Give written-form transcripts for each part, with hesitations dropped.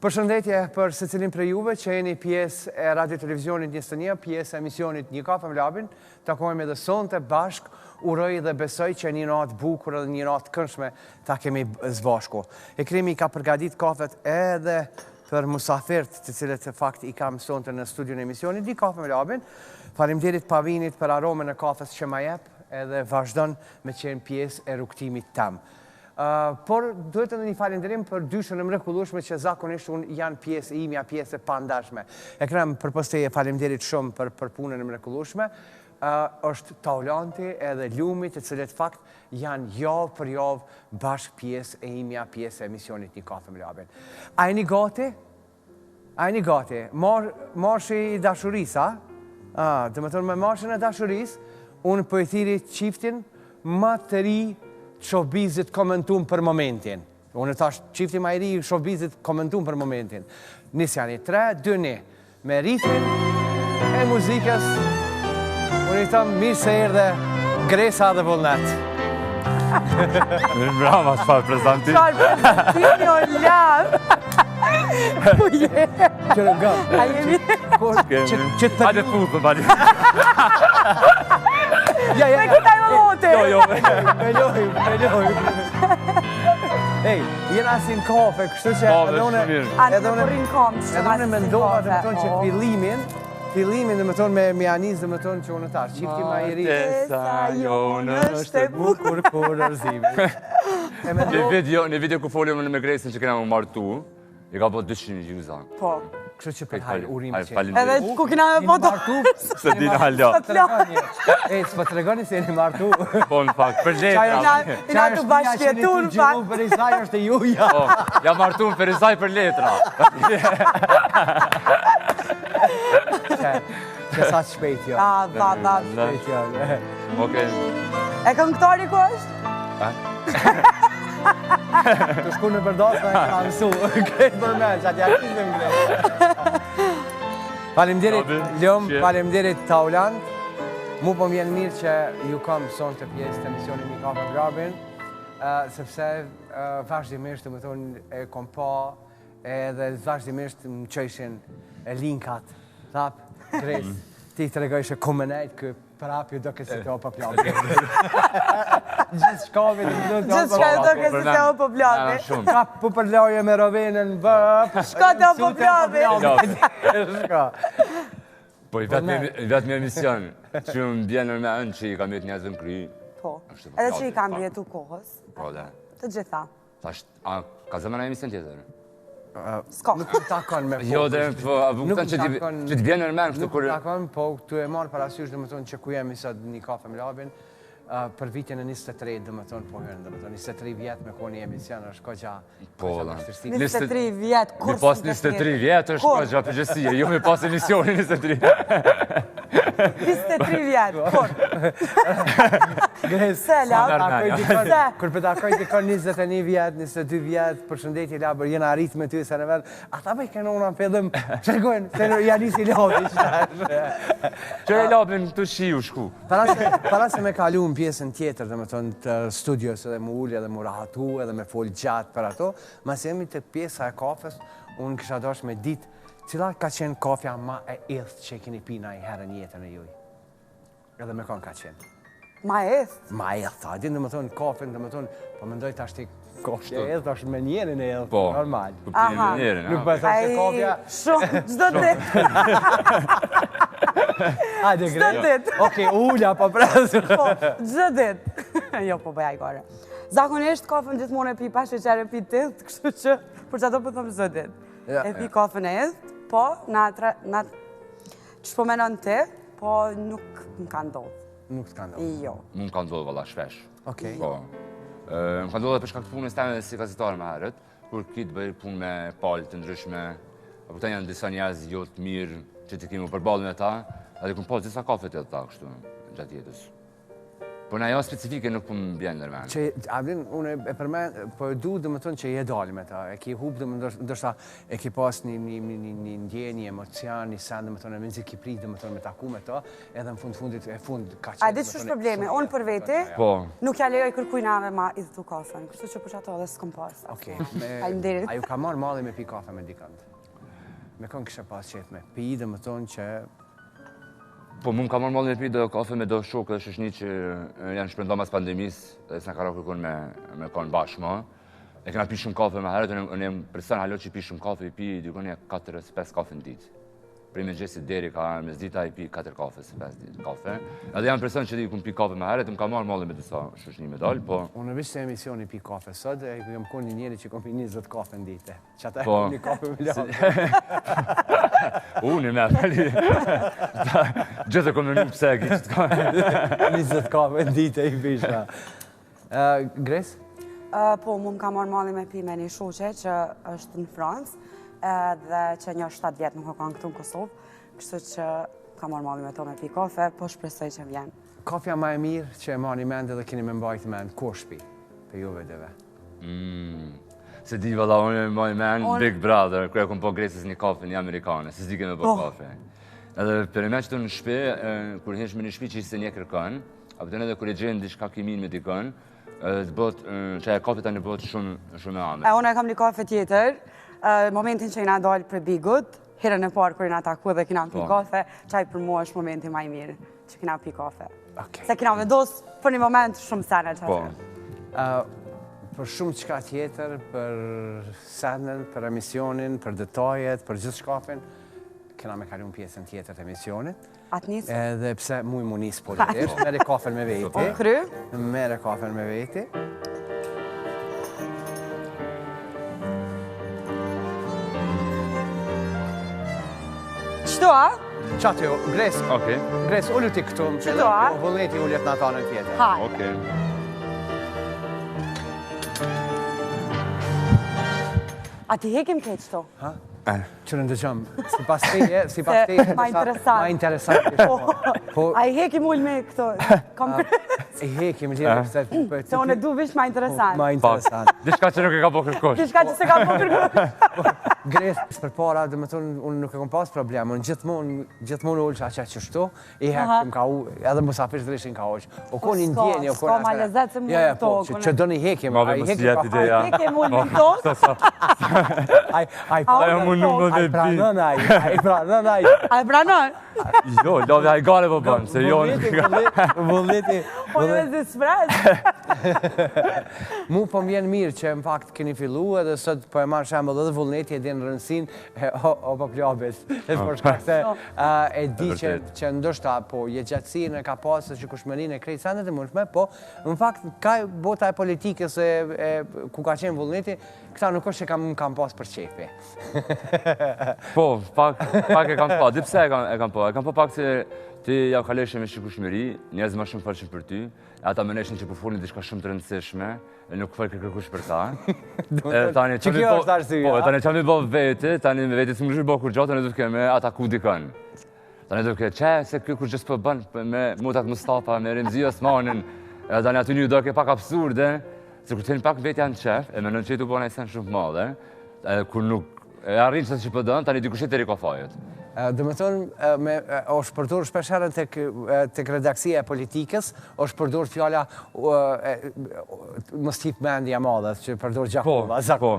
Përshëndetje për secilin prej juve që jeni pjesë e Radio Televizionit 21, pjesë e emisionit Një kafe me Labin. Takojmë edhe sonte bashk, uroj dhe besoj që një natë bukur dhe një natë këndshme ta kemi zbashku. E krimi ka përgadit kafet edhe për musafirt të cilët e fakt i kam sonte në studion e emisionit Një kafe me Labin. Faleminderit Pavinit për aromën e kafes që ma jep edhe vazhdon me qenë pjesë e rrugtimit tam. Por duhet edhe një falenderim për dyshën e mrekullueshme që zakonisht unë janë pjesë imja, pjesë e pandashme. E krem përpos teje falenderit shumë për punën e mrekullueshme. Është Taulanti edhe Lumi të cilët fakt janë javë për javë bashkë pjesë e imja, pjesë e emisionit Një kafe me Labin. A jeni gati? A jeni gati? Marshi i dashurisë, a? Dhe më thonë me marshin e dashurisë, unë për i thiri qiftin më të ri showbizit komentum për momentin. Unë thash qifti ma i ri showbizit komentum për momentin. Nisë janë i 3, 2, 1. Me ritmin e muzikës, unë i thëmë mirë se erdhe Gresa dhe Vullnet. Brava, shfarë prezanti. Shfarë prezanti, o lavë. Ku je? Qërë gëmë. A jemi? Hajde futë, bali. Me këtaj më mote. Me lojë. Ej, jena si në kafe, kështu që edhe une... Anë në përrin kom, që edhe une me ndoha dhe më tonë që filimin dhe më tonë me mjanis dhe më tonë që unë tash, qifti ma i ri. Tesa jonë është e bukur kur arzimi. Në video ku folim me Gresin që kena më martu, i ka po 200 gjuza. Po. Kështu që për hajë urime që... Edhe ku kina me foto... Se dina halja. Ej, s'po të regoni se jeni martu. Po, në fakt, për letra. Ina të bashkjetu, në fakt. Ferizaj është e juja. Po, ja martu në Ferizaj për letra. Që sa shpejt jo. Ba. Shpejt jo. Okej. E këngëtari ku është? Të shku në përdos me ka mësu. Krejt për me, që atja kishme më krejt. Falemderit Lëm, falemderit Taulant. Mu po m'jen mirë që ju kam son të pjesë të emisionin Një kafe me Labin, sepse vazhdimisht, më thonë, e kom pa edhe vazhdimisht më qëshin e linkat. Thap, Gres, ti të regojshë kumenejt kë prapju do kësi të opa pjabi. Gjithë shkavit do kësi të opa pjabi. Ka pu përloje me rovenën bë. Shka të opa pjabi. Shka. Po i vetë me emision, që më bjenë me ënë që i kam jetë njëzën kry. Po, edhe që i kam jetu kohës. Po, dhe. Të gjitha. Ka zëmën e emision tjetër? S'ka. Nuk më takon me Jo, dhe më që të bjenë në menë kështu kur... Nuk më takon, po tu e marë parasysh dhe më thonë që ku jemi sot Një kafe me Labin, për vitin e 23 dhe më thonë po hërën dhe më thonë 23 vjetë me koni emision është ko gja... Po, 23 vjetë, kur pas 23 vjetë është ko gja përgjësie, jo me pas emisionin 23. 23 vjetë, kur? Gres, kur për takoj dikon 21 vjetë, 22 vjetë, përshëndetje Labër, jena arrit me ty se në vetë, ata bëj kënë unë apedhëm, qërgojnë, se në janis i Labi. Qërë Labin të shi u shku? Para se me kalu në pjesën tjetër, dhe me thonë të studios edhe mu ullja dhe mu rahatu edhe me fol gjatë për ato, mas jemi të pjesa e kafes, unë kësha dosh me ditë, cila ka qenë kafja ma e ilth që keni pina i herën jetën e juj? Edhe me konë ka qenë? Ma ilth? Ma ilth, a din dhe me thonë kafin, dhe me thonë, po mendoj të ashtë kofshë e ilth, është me njerën e ilth, normal. Po, për me njerën, nuk për thonë se kafja... Shumë, gjdo dit. Hajde gjdo dit. Oke, ulla, po presur. Po, gjdo dit. Jo, po bëja i kore. Zakonisht, kafën gjithmonë e pi pa sheqer e pi tillt, kështu që, për që ato për thëmë gjdo dit. E pi kafën e ilth, po, që shpomenon ti, po nuk më ka ndodhë. Nuk të ka ndodhë? Jo. Më ka ndodhë, valla, shpesh. Okej. Po. Më ka ndodhë dhe për shkak të punës teme si gazetar me herët, kur kitë bëjë punë me palë të ndryshme, apo ta janë disa njerëz jo të mirë që të kemi përballë me ta, edhe këmë pas disa kafe të ta kështu gjatë jetës. Po në ajo specifike nuk po më bjenë nërmen. Që, Ablin, unë e përmen, po e du dhe më thënë që je dalë me ta. E ki hub dhe më ndërsa e ki pas një ndje, një emocion, një sen dhe më thënë, e menzi ki prit dhe më thënë me taku me ta, edhe në fundit, e fund ka qenë. A di ç'është problemi? Unë për veti, nuk ja lejoj kërkujnave ma i dhëtu kafen, kështu që për çato edhe s'kom pas. Okej, Faleminderit. a ju ka marrë malli me pi kafe me dikant? Me kënë kishe pas qef me pi dhe më thonë që... Po, mu më ka marrë malli me pi do kafe me do shokë dhe shëshni që janë shpërnda mas pandemisë, dhe s'na ka ra kërkon me konë bashkë ma. E këna pi shumë kafe me herët, unë jem person halo që pi shumë kafe, i pi dykon e 4-5 kafe në ditë. Prej me gjesit deri ka mes dita i pi 4 kafe, 5 kafe. Edhe jam person që di ku pi kafe me herët, më ka marrë malli me disa shëshni me dalë, po... Unë në vishë të emisioni pi kafe sot, e jam konë një njeri që kom pi 20 kafe në dite. Që ata e një kafe me lafë. Unë me afeli. Gjithë e kom në një pëse e kishtë ka. 20 kafe në dite i pisha. Gres? Po, mu më ka marrë malli me pi me një shoqe që është në Francë, dhe që një 7 vjetë nuk o kanë këtu në Kosovë, kështu që ka marrë malli me to me pi kafe, po shpresoj që vjen. Kafja ma e mirë që e marrë mend edhe keni me mbajtë mend, kur shpi, për juve dheve? Se di valla, unë e mbaj mend Big Brother, kërë e kom po Gresës një kafe një Amerikane, se s'di keme po kafe. Edhe për e me që të në shpe, kur hesh me një shpi që ishte një kërkan, apëtën edhe kur e gjenë diçka kimin me dikën, që e kafe ta një bot shumë e amë. Unë e kam një kafe tjetër, momentin që jena dalë për Bigut, herën e parë kër jena taku dhe kina pi kafe, qaj për mua është momenti ma i mirë që kina pi kafe. Se kina vendos për një moment shumë sene që atë. Për shumë qka tjetër, për senen, për emisionin, për detajet, për gjithë shkafin, kena me kalu në pjesën tjetër të emisionit. Atë nisë? Edhe pse muj mu nisë politisht, mere kafen me veti. O kry? Mere kafen me veti. Qëto, a? Qatë jo, Gres, Okej. Gres, ullu ti këtu, Qëto, a? Vullneti ullet në atanën tjetër. Ha. Okej. A ti hekim ke qëto? Ha? Që në ndëgjëm, si pas teje, Ma interesant. Ma interesant. A i hekim ullë me këto? I hekim, lirë, Se unë e du vish ma interesant. Ma interesant. Dishka që nuk e ka po kërkosh. Dishka që se ka po kërkosh. Gres, për para, dhe më thonë, unë nuk e kom pas problem, unë gjithmonë ullë që aqe qështu, i hekim ka u, edhe musafisht drishin ka uqë. O konë i ndjeni, o konë... Ska ma lezet se më në tokë. Që do një hekim, Ma dhe mësë jetë ideja. Hekim ullë në tokë. Ai pranon, ai pranon. A e pranon? Jo, love ai gale po bën, se jo Vullneti. Unë e zi spres. Mu po m'vjen mirë që në fakt keni fillu edhe sot po e marrë shembull edhe vullneti e di në rëndësin o po plabit. Për shkak se e di që ndoshta po je gjatësinë e ka pasë që kushmërinë e krejt sendet e mundshme, po në fakt ka bota e politikës ku ka qenë vullneti, këta nuk është që kam pas për qefi. Po, pak e kam pa, di pse e kam pa. E kam pa pak se ti ja kaleshe me shikushmëri, njerëz më shumë falshin për ty, ata mëneshin që po folin diçka shumë të rëndësishme, e nuk fal kërkush për ta. Që kjo është arsyeja. Po, tani çam i bë vete, tani me vete s'më bë kur gjatë, tani do të kemë ataku dikën. Tani do të kemë se kjo kur gjës po bën me Mutat Mustafa, me Remzi Osmanin, tani aty një do ke pak absurde, se kur të pak vetë janë qef, e mendon që tu bën ai sen shumë të madhe, kur nuk e arrin se ç'po don, tani dikush tjetër i ka fajet. Dhe me thonë, është përdorur shpesherën tek redaksia e politikës, është përdorur fjalla mos tip mendja madhe, që përdorur Gjakova. Po,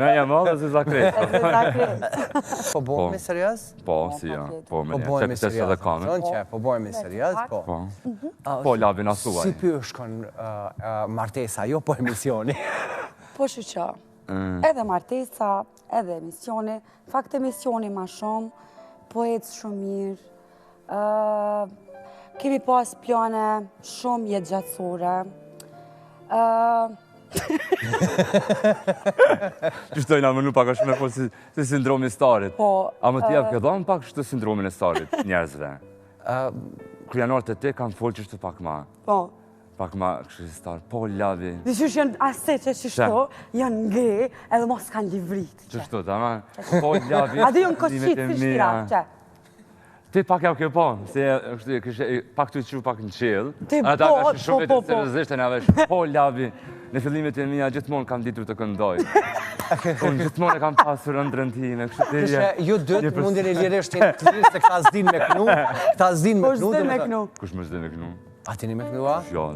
mendja madhe se Zakret. Po bojmë serios? Po, si ja. Po bojmë serios. Po bojmë serios, po. Po, lavin asuaj. Si për shkon martesa, jo po emisioni? Po shqyqa. Edhe martesa, edhe emisioni, fakt emisioni ma shumë, poetës shumë mirë, kemi pas plane shumë jetë gjatësore. Qështojnë a mënu pak a shumë e folë si sindromi starit. Po. A më t'javë këtë dhonë pak shtë sindromin e starit njerëzve. Kërjanarët e te kanë folë qështu pak ma. Po. Pak ma kështë starë, po lavi. Dhe qështë janë ase që qështu, janë nge edhe mos kanë livrit. Qështu, ta ma, po lavi. A dhe jënë koshqit, si shkira, që? Ti pak ja ke po, se kështë pak të që pak në qelë. Ti Ata po, me shumë të seriozisht e nga vesh, po labi, në fillimet e mija gjithmonë kam ditur të këndoj. Unë gjithmonë e kam pasur ëndrën time, kështë të Kështë ju dytë mundin e lirisht të klirë se këta zdin me knu. Këta zdin me Po knu. shde me knu. Kush më zde me kënu? A ti një me knu, a? Jo,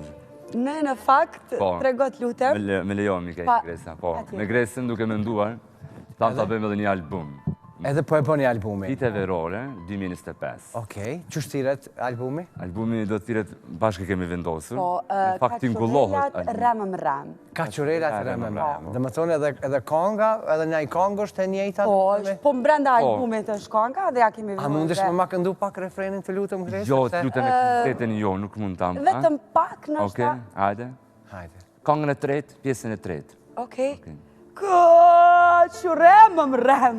Ne në fakt, tregot lutem. me lejo mi kej Gresa, po. Me Gresën duke me nduar, ta bëjmë edhe një album. Edhe po e bëni albumi. Vite verore, 2025. Okej, që shtiret albumi? Albumi do të tiret bashkë kemi vendosur. Po, Në fakt tingullohet kaqurelat albumi. rëmëm rëm. Kaqurelat rëmëm rëm. Dhe më thonë edhe konga, edhe një kongo është e njëjta? Po brenda albumit është konga dhe ja kemi A mundesh me ma këndu pak refrenin të lutëm Gresa? Jo, të lutem me kompletin jo, nuk mund ta. Vetëm pak në Okej, hajde. Hajde. Kongën e tretë, pjesën e tretë. Okej. Kaqurelat rëm.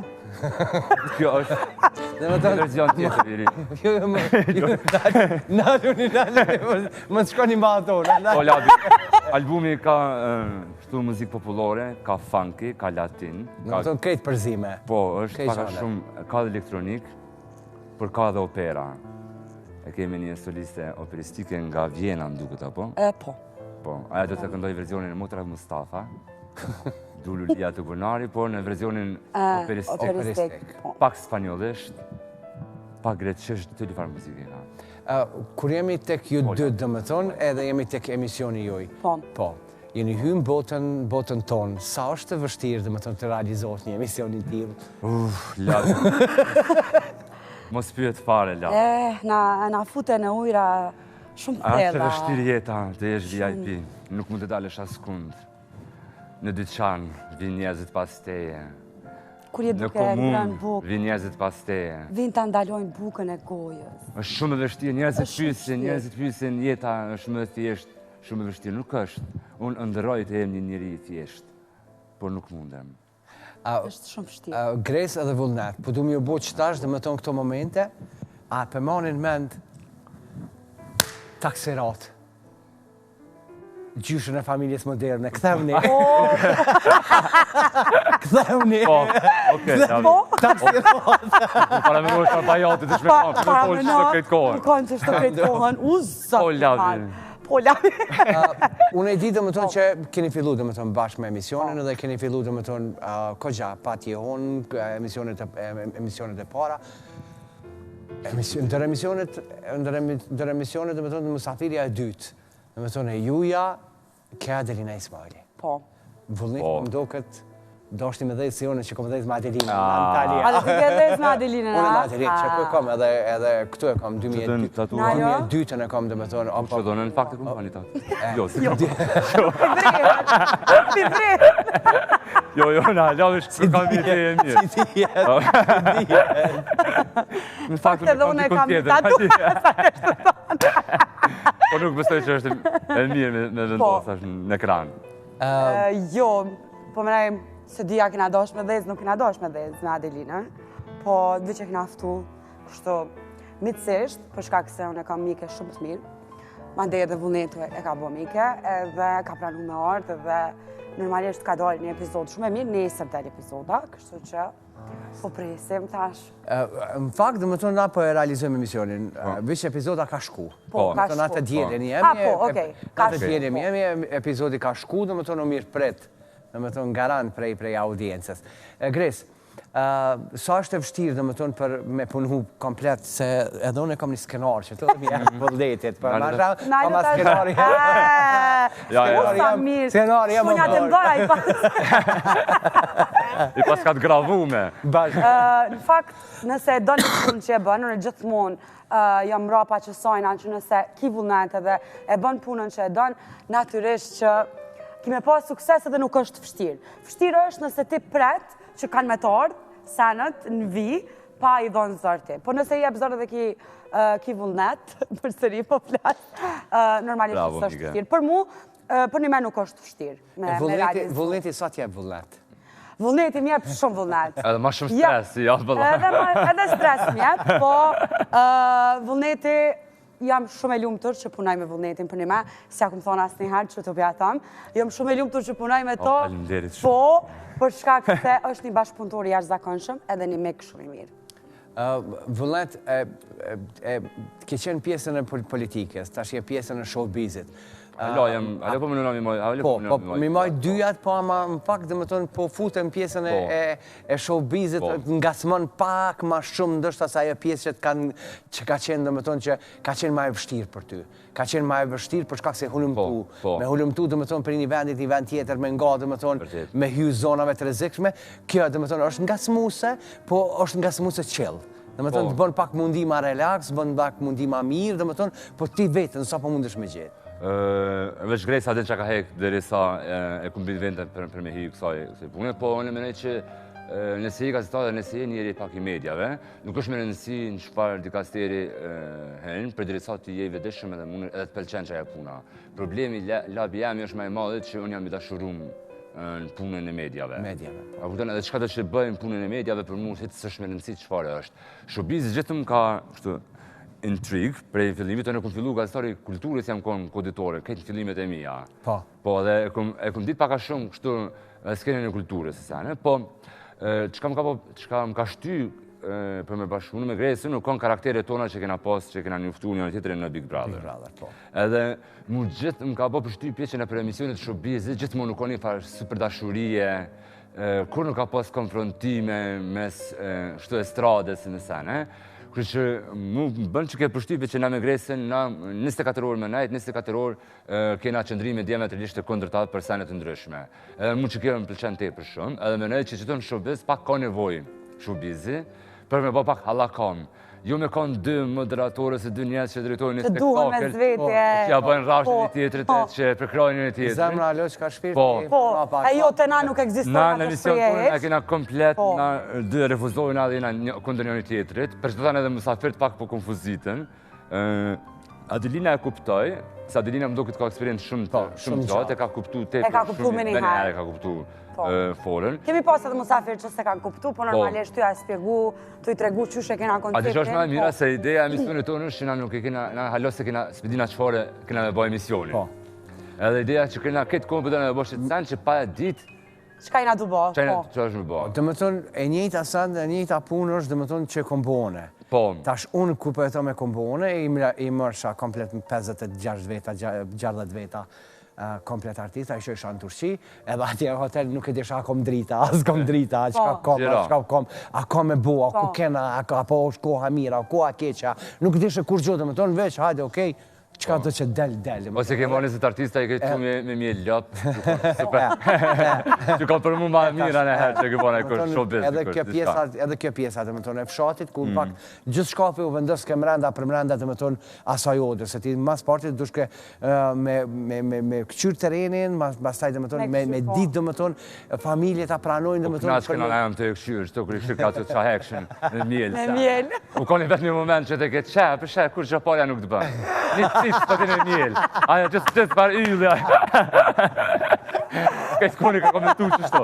Kjo është Dhe më thonë, version tjetër i ri. naluni, më të shkoni ma ato. Po labi, albumi ka shtu muzikë popullore, ka funky, ka latin. Dhe më thonë krejt përzime. Po, është Krejt paka gjane. shumë, ka dhe elektronik, për ka dhe opera. E kemi një soliste operistike nga Vjena, më duket apo? Po. Po, aja do të këndoj versionin e Motra Mustafa, Dulu Lia të Gunari, por në versionin operistik. Operistik. Pak spanjollisht, pak greqisht, të farë muzike ka. Kur jemi tek ju dytë dhe më thonë, edhe jemi tek emisioni juj. Po. Po. Jeni hymë botën tonë. Sa është të vështirë dhe më thonë të realizohet një emisionin t'ilë? Labi. Mos pyet fare, Labi. Na fute në ujra shumë A është thella. vështirë jeta të jesh VIP, nuk mund të dalësh askund. Në dyqan, vinë njerëzit pas teje. Kur je Në duke ngrënë komunë, bukë, vinë njerëzit pas teje. vinë ta ndalojnë bukën e gojës. Është shumë e vështirë, Është njerëzit pyesin jeta është më e thjeshtë, shumë e vështirë. Nuk është. Unë ndërroj të jem një njeri i thjeshtë, por nuk mundem. Është shumë vështirë. Gres edhe vullnet, po du mi u bo qëtash dhe më thonë këto momente, a përmanin mend taksirat. Gjyshën e familjes moderne, këthevni. Këthevni. Po, okej, Labi. Taksirat. Para me nështë bajatit të shmeton, për në folë që të krejtë kohën. Në konë që shtë krejtë kohën, uzë. Po, Labi. Po, Labi. Unë e di dhe më thonë që keni fillu dhe më thonë bashkë me emisionin edhe keni fillu dhe më thonë kogja, pati e honë, emisionet e para. Ndër emisionet dhe më thonë Musafirja e dytë. Dhe më thonë e juja, ke Adelina Ismaili. Po. Vullnit më do këtë, do është një me dhejtë si unë që kom dhejtë me Adelina në A Antalya. dhe të dhejtë me Adelinën, a? Unë në Adelina, që ku e kom, edhe këtu e kom, 2002 e kom, dhe më thonë, Që do në fakt e kompani ta. Jo, se Jo, na, Labi, nuk kam vite e mirë. Në fakt edhe unë e kam tatuar. Po nuk besoj që është e mirë me vendosash në ekran. Jo, po më rejmë se dija kina dosh me dhez, nuk kina dosh me dhez me Adelinën, po dhe që kina ftu, kështu mitësisht, për shkak se unë e kam mike shumë të mirë, ma ndej edhe vullnetu e ka bo mike, edhe ka pranu me ardhë, edhe normalisht ka dalë një epizod shumë e mirë, nesër del epizoda, kështu që po presim tash. Në fakt, dhe më thonë, na po e realizojmë emisionin, vish epizoda ka shku. Po, ka shku. Atë djelën jemi. Po, okej, ka shku. Atë djelën jemi, epizodi ka shku, dhe më thonë, o mirë pret, dhe më thonë, garant prej audiencës. Gres, sa është e vështirë, dhe më thonë, për me punhu komplet, se edhe unë e kam një skenar, që të dhe mi e vëlletit, për ma shra, pa ma skenari. Usa mirë, shpunja të mdora i pas. I pas ka të gravume. Në fakt, nëse e do një punë që e bënë, unë e gjithmonë jam mrapa që sajna që nëse ki vullnet edhe e bën punën që e donë, natyrisht që kime pas sukses edhe nuk është vështirë. Vështirë është nëse ti pret që kanë me të ardhë, senët, në vi, pa i dhonë zërti. Po nëse i e bëzorë dhe ki vullnet, për sëri po flasë, normalisht është vështirë. Për mu, për një me nuk është vështirë. Vullneti sa t'jep vullnet? Vullneti m'jep shumë vullnet. Edhe ma shumë stres, ja, bëlla. Edhe stres m'jep, po vullneti jam shumë e lumtur që punaj me vullnetin për një me, si ja këmë thonë asë njëherë që të bja thamë, jam shumë e lumtur që punaj me to, po, për shkak se është një bashkëpunëtor i jashtëzakonshëm edhe një mik shumë i mirë. Vullnet, ke qenë pjesën e politikës, tash je pjesën e showbizit. Ale po më nëna mi moj. Po, mi moj dyjat, po ama në pak dhe më tonë po futën pjesën e showbizit, nga smon pak ma shumë ndështë asaj e pjesë që ka qenë dhe më tonë që ka qenë ma e vështirë për ty. Ka qenë ma e vështirë për shkak se hulumtu. Me hulumtu dhe më tonë për një vendit, një vend tjetër, me nga dhe më tonë, me hyu zonave të rrezikshme. Kjo dhe më tonë është nga smuse, po është nga smuse chill. Dhe më tonë të bën pak mundi ma relax, bën pak mundi ma mirë, dhe më tonë, po ti vetën, sa po mundesh me gjithë. Veç Grejsa dhe që ka hek dhe sa e kumbit vente për me hi kësaj pune, po në menej që nëse i gazetar dhe nëse i njeri pak i medjave, nuk është me nësi në shfarë dikasteri hen, për dhe sa të jej vedeshëm edhe të pelqen që aja puna. Problemi labi jemi është ma e madhe që unë jam i dashurum në punën e medjave. A kupton edhe çka do të bëjmë punën e medjave për mua se s'është me rëndësi çfarë është. Showbizi gjithmonë ka kështu intrigë prej fillimit, unë kam filluar gazetari kulturës, jam kon koditore, këtë fillimet e mia. Po edhe e kam ditë pak a shumë kështu skenën e kulturës së po çka më ka shty për me bashkëpunu me Gresën, nuk kanë karakteret tona që kena pas, që kena njoftu njëri tjetrin në Big Brother. Edhe mu gjithë më ka bo përshtypje që në për emisionet showbizit, gjithmonë nuk ka një farë super dashurie, kur nuk ka pas konfrontime mes shtu estradës në sene. Kërë që mu bënë që ke përshtypje që na me Gresën, na 24 orë me najtë, 24 orë kena qëndrime diametralisht të kundërtat për senet të ndryshme. Edhe mu që kjo më pëlqen te për shumë, edhe me najtë që që të në showbiz pak ka nevoj showbizi, për me bo pak halakam. Jo me kanë dy moderatorës e dy njësë që drejtojnë një spektakel. Të duhe me zvetje. Që ja bëjnë rrashën një tjetërit, që përkrojnë një tjetërit. Zemra alo që ka shpirti. Po, e jo të na nuk eksistojnë atë shpreje. Na në emision tonë e kena komplet, na dy refuzojnë adhe na kundër një tjetërit. Për që të thanë edhe mësafirt pak po konfuzitën. Adelina e kuptoj, se Adelina më do këtë ka eksperiencë shumë gjatë, e ka kuptu te forën. Kemi pas edhe musafirë që se kanë kuptu, po normalisht ty a spjegu, ty i tregu qyshe kena konceptin. A të që është me mira se ideja e emisionit tonë është që na nuk e kena, na halos se kena spedina qëfare kena me bëj emisionin. Edhe ideja që kena këtë kohë përdojnë me bëj shqetësan që pa e ditë Qka i na du bo? Që është me bëj? Dhe më tonë, e njëjta sand, e njëjta punë është dhe më tonë që kombone. Tash unë ku përjeto me kombone, i mërsha komplet 56 veta, 60 veta komplet artista, ishe isha në Turqi, edhe atje hotel nuk e disha kom drita, as kom drita, qka kom, a kom e bo, a ku kena, apo është koha mira, a koha keqa, nuk dishe kur gjotë, më tonë veç, hajde, okej, qka do që del. Ose ke moni se të artista i këtë me mjë ljop, që ka për mu ma mira në herë që ke bona e kërë showbiz. Edhe kjo pjesa dhe më tonë e fshatit, ku pak gjithë shkapi u vendës ke mrenda për mrenda dhe më tonë asaj odër, se ti mas partit dushke me këqyr terenin, mas taj dhe më tonë, me dit dhe më tonë, familje ta pranojnë dhe më tonë. Knaq këna në jam të e këqyr, shto kërë i këshyr ka të qa hekshin, me mjel. U koni vetë një moment që të ke qep, kur që parja nuk të bënë. Të të në mjellë, aja që të par yllë, këtë koni ka komentu që shto.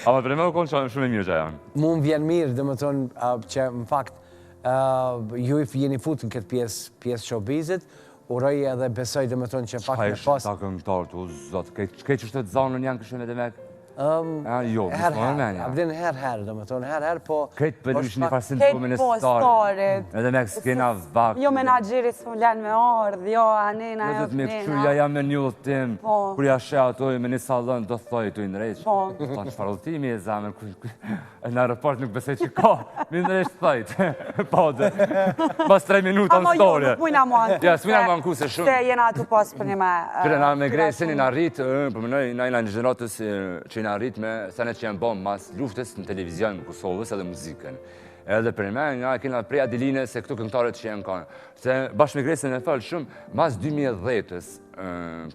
Ama për e me u konë shumë e mirë që janë. Mu më vjen mirë dhe më tonë që më fakt ju jeni futë në këtë pjesë showbizit, uroj edhe besoj dhe më tonë që pak me pas... Qa ishtë ta këngëtarë të zotë, këtë që shtetë zanën janë këshën edhe me... Jo, Abdin herë, do më tonë, herë, po... Këtë përlush një farë sindromin e starit, edhe me skena vakë. Jo menagjerit së më lenë me ardhë, jo anena, jo të me këshurja jam me një tim, kur ja shë atoj me një salon, do thoi të i nërejq. Ta në shfarëlltimi e zamën, në aeroport nuk besej që ka, mi nërejq të thojt. Po dhe, bas 3 minuta në storje. Ama jo, nuk mujna mua në Ja, s'mujna mua në ku se shumë. Se jena atu pas për një me... Kërë na me Gresën i në rritë, përmenoj, na i në gjeneratës që i në rritë me senet që janë bom mas luftës në televizion në Kosovës edhe muzikën. Edhe për me, nga kena prej Adeline se këtu këngëtarët që janë kanë. Se bashkë me Gresën e falë shumë, mas 2010-ës,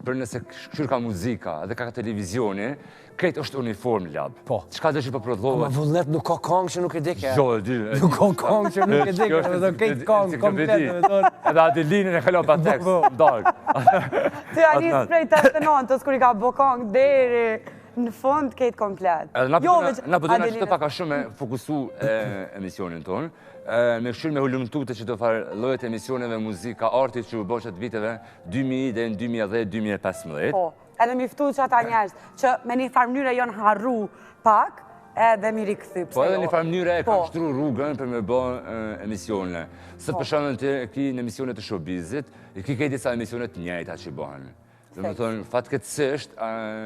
për nëse këshur ka muzika edhe ka televizioni, këtë është uniform lab. Po. Qka dhe që për prodhove? Ma vullnet nuk ka kongë që nuk e dike. Jo, e di. Nuk ka kongë që nuk e dike, edhe këtë kongë komplet. Edhe Adeline e kalon pa tekst, dark. Ty anis prej 89-ës kër i ka bo kongë deri në fund këtë komplet. Na përdojna që të paka shumë me fokusu emisionin tonë, me këshur me hullumtu të që të farë lojet emisioneve muzika, artit që u bëshet viteve 2000 dhe në 2010-2015. Po, edhe miftu që ata njerës që me një farë mënyre jonë harru pak, edhe mi rikëthy. Po edhe një farë mënyre e kam shtru rrugën për me bë emisione. Sot për shembull të ki në emisionet të showbizit, i ki disa emisionet njëjta që bëhen. Do të thonë fatkeqësisht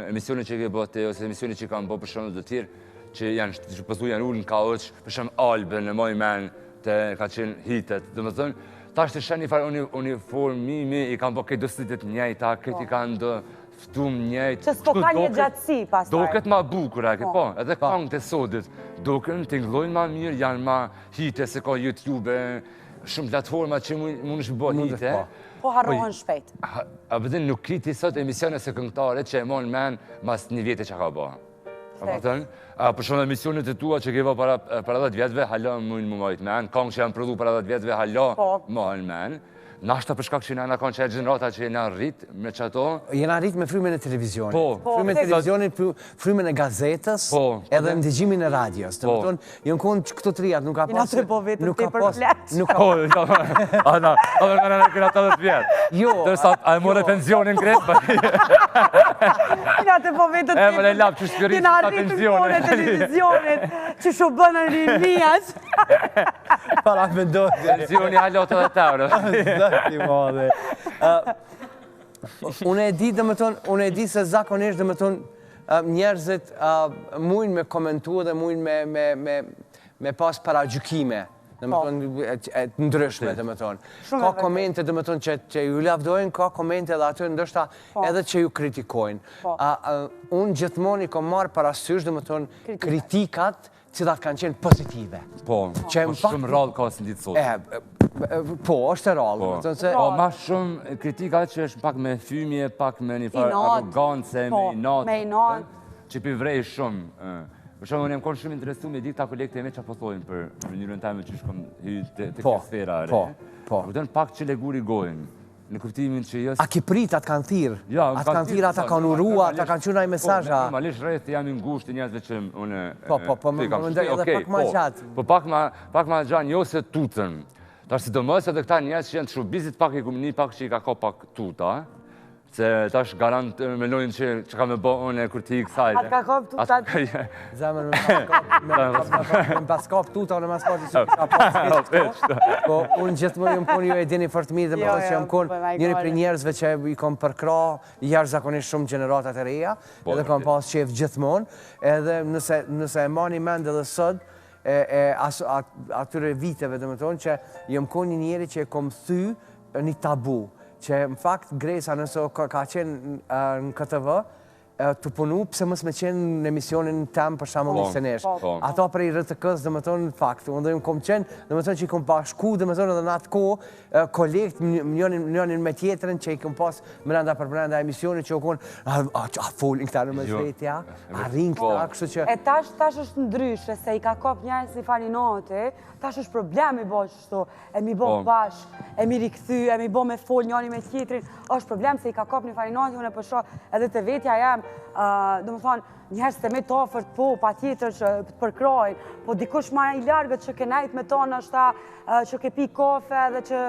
emisionet që ke bërë ose emisionet që kanë bërë për shembull të tjerë që janë janë ulën kauç, për shembull Albën në moj men të ka qenë hitet. Do të thonë tash të shani farë uniformimi i kanë bërë këtë dostitët njëjta, këtë i kanë do ftum njëjtë. Që s'po ka një gjatësi pastaj. Doket ma bukura, po, edhe këngët e sotit doken tingëllojnë ma mirë, janë ma hite se ka YouTube, shumë platforma që mund është bë hite. Po harrohen shpejt. A vëdhen nuk kriti sot emisione se këngëtare që e mon men mas një vjetë që ka bëha. Për shumë emisionet e tua që keva para 10 vjetëve, hala mujnë më majtë men, këngë që janë prodhu para 10 vjetëve, hala mohën men. Nashta për shkak që jena kanë që e gjenerata që jena rrit me që ato. Jena rrit me frymën e televizionit. Po. Frymën e televizionit, frymën e gazetës, edhe ndëgjimin e radios. Të më tonë, jënë konë këto të rijat, nuk ka pas... Jena të po vetën të i përfleq. Po, ana, në këna 80 vjetë. Jo. Tërsa, a e more pensionin gretë, Jena të po vetën të i përfleq. E më le lapë që shkërit Jena ta rritë në kone televizionit, që shu bënë në rinjës. Para me dojë. Pensioni halotë dhe taurë. Unë e di, unë e di se zakonisht, njerëzit mujnë me komentu dhe mujnë me pas para gjykime. Ndryshme, ka komente që ju lavdojnë, ka komente dhe aty ndoshta edhe që ju kritikojnë. Unë gjithmoni kom marë parasysh kritikat cilat kanë qenë pozitive. Po, shumë rallë ka së nditë sot. Po, është e rallë. Po, ma shumë kritikat që është pak me fymje, pak me një farë arrogancë, me inatë, që pivrej shumë. Për shumë, unë jam konë shumë interesu me dikta kolekte e me që aposojnë për mënyrën tajme që shkom të këtë sfera. Po. Këtën pak që leguri gojnë. Në kuptimin që jësë... A ki prit, atë kanë thirë? Atë kanë thirë, atë kanë urua, atë kanë qunaj mesazha? Po, normalisht rreth jam i ngushtë njëzve që unë... Po, më ndër edhe pak ma gjatë. Po, pak ma gjatë, jo se tutën. Tash si do mësë edhe këta njësë që janë të shubizit pak i kumni, pak që i ka pak tuta. Se tash garant me lojnë që ka me bo unë e kur ti i kësajtë. Atë ka kop tutat? Zemër me paskop tuta, unë me paskop që ka paskop. Po, unë gjithmonë jëmë konë ju e dini fort mirë dhe më dhe që jëmë konë njëri për njerëzve që i kom përkra, jarë zakonisht shumë generatat e reja, edhe kom pas qef gjithmonë, edhe nëse e mani mend edhe sot, atyre viteve dhe më tonë që jëmë konë një njeri që e kom thy një tabu. Që në fakt Gresa nëse ka qenë në KTV të punu pëse mës me qenë në emisionin tem për shamull një senesh. Ato prej RTK-s dhe më tonë në fakt, unë dhe më kom qenë, dhe më tonë që i kom bashku dhe më tonë edhe në atë ko kolekt njënin me tjetërin që i kom pas mërenda për mërenda emisionin që u konë a folin këta në mëzvetja, a rinë këta, kështu që... E tash është ndryshe se i ka kop njerës si fani note, tash është problemi bo qështu, e mi bo bashk, e mi rikëthy, e mi bo me fol njëni me tjetërin, është problem se i ka kop një fani note, unë e përsho edhe të vetja jam, do më thonë, njerës të me tofërt, po, pa tjetër që të përkrojnë, po dikush ma i largët që ke najt me tonë është ta që ke pi kafe dhe që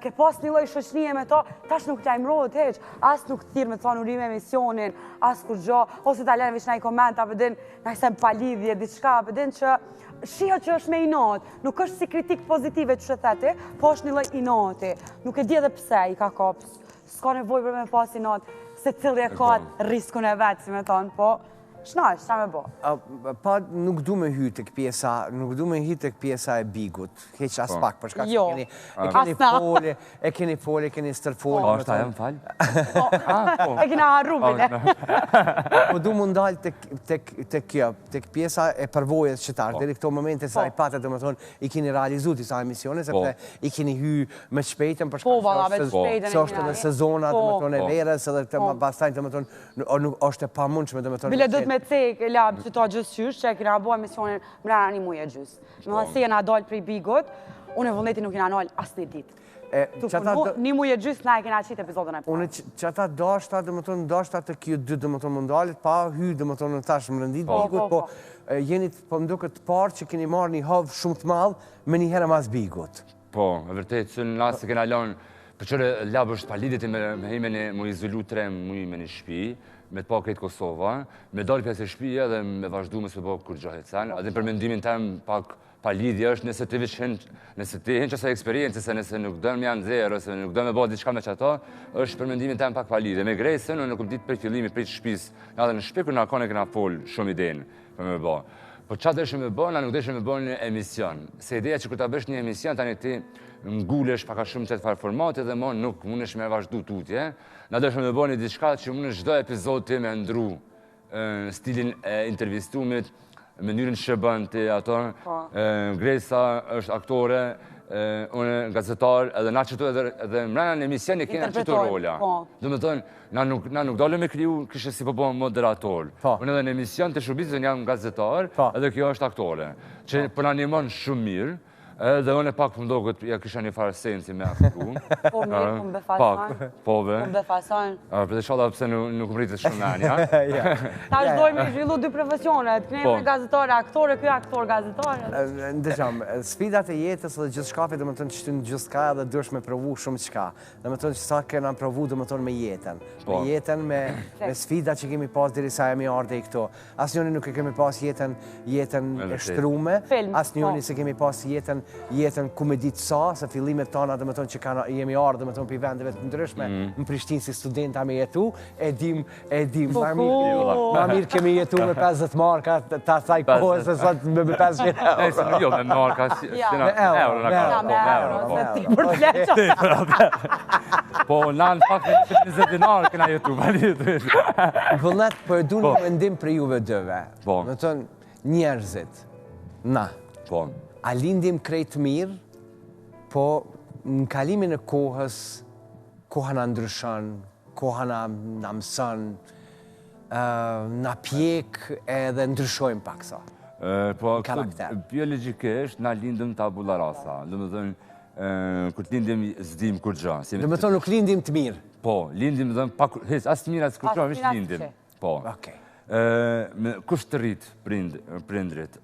ke pas një loj shoqënie me to, tash nuk t'ajmërojët heq, as nuk t'thirë me thonë urime emisionin, as kur gjo, ose t'a lene vish na i komenta, përdin, na i sem palidhje, diçka, përdin që shio që është me inatë, nuk është si kritik pozitive që theti, po është një loj inati, nuk e di edhe pse i ka kopës, s'ka nevoj për me pas inatë, se cili e ka riskun e vetë, si me thonë, po, shna është, qa me bo? Pa, nuk du me hy të këpjesa e bigut, heq as pak, përshka që e keni foli, e keni stërfoli. Po, është ajo më falë? E kena harrubile. Po du më ndalë të kjo, të këpjesa e përvojës qëtarë, dhe në këto momente sa i patet, dhe më thonë, i keni realizu disa emisione, sepse i keni hy me shpejtën, përshka që është edhe sezonat, dhe më thonë, e verës, edhe të bastajnë, dhe më thonë, është e pamunqme, dhe më thonë, me cek e labë që ta gjësë qysh, që e kina bo emisionin mrena një muje gjysë. Me dhe se jena dollë prej bigot, unë e vullneti nuk jena nollë asë një ditë. Një muje gjysë na e kina qitë epizodën e parë. Unë që ata dashta, dhe më tonë, dashta të kjo dy, dhe më tonë mundalit, pa hy, dhe më tonë në tash më rëndit bigut, po jenit po mdo këtë parë që keni marrë një havë shumë të madhë me një herë mas bigut. Po, e vërtet, së në nasë se kena lonë, për qërë labë është palidit me hejme në mu izolu tre mu me një shpi, me të pa këtë Kosova, me dalë pjesë e shpija dhe me vazhdu me së bëhë kur gjohet sen. Adhe për mendimin tem pak pa lidhja është nëse ti hin qësa eksperiencë, se nëse nuk dënë me janë zerë, ose nuk dënë me bëhë diçka me qëta, është për mendimin tem pak pa lidhja. Me grejse, në nuk ditë për fillimi, për shpis, edhe në shpikur në akone këna folë shumë idenë për me bëhë. Po qatë deshe me bëhë, na nuk deshe me bëhë një emision. Se ideja që kur ta bësh një emision, tani ti ngulesh paka shumë qëtë farë formate dhe mon nuk mundesh me vazhdu tutje. Na deshe me bëhë një diçka që mundesh çdo epizod ti me ndru stilin e intervistumit, mënyrën që bën ti ato. Gresa është aktore, unë gazetar, edhe na qëtu edhe mrena në emision e kena qëtu rola. Do me thënë, na nuk dole me kriju kështë si po bëhen moderator. Unë edhe në emision të shubizën jam gazetar, edhe kjo është aktore. Që për në animon shumë mirë, edhe unë e pak për mdogët, ja kësha një farë sensi me afru. Po mirë, po mbe fason. Po be. Po mbe fason. Për të shala pëse nuk më rritës shumë nani, ja? Ta është dojmë i zhvillu dy profesionet, këne me gazetare, aktore, kjo aktor gazetare. Ndësham, sfidat e jetës dhe gjithë shkapi dhe më tënë që ty në gjithë ka dhe dërsh me provu shumë qka. Dhe më tënë që sa kena provu dhe më tënë me jetën. Me jetën, me sfidat që kemi pas diri sa jemi ardhe i këto. As njoni nuk e kemi pas jetën e shtrume, as njoni se kemi pas jetën ku me ditë sa, se fillimet tona dhe më tonë që jemi ardhë dhe më tonë për vendeve të ndryshme në Prishtinë si studenta me jetu, e dim, ma mirë kemi jetu me 50 marka ta thaj kohë se sot me 500 euro. Jo, me marka, po na në fakt me 20 dinar këna jetu, Vullnet, për du një mendim për juve dëve, më tonë njerëzit, na, a lindim krejt mirë, po në kalimin e kohës, koha në ndryshon, koha në mësën, në pjek edhe ndryshojmë pak sa. Po, biologikisht, na lindim tabula rasa. Dhe më dhënë, kur të lindim zdim kur gja. Dhe më thonë nuk lindim të mirë? Po, lindim dhe asë të mirë, asë kur gja, vishë lindim. Po. Kusht të rritë prindrit,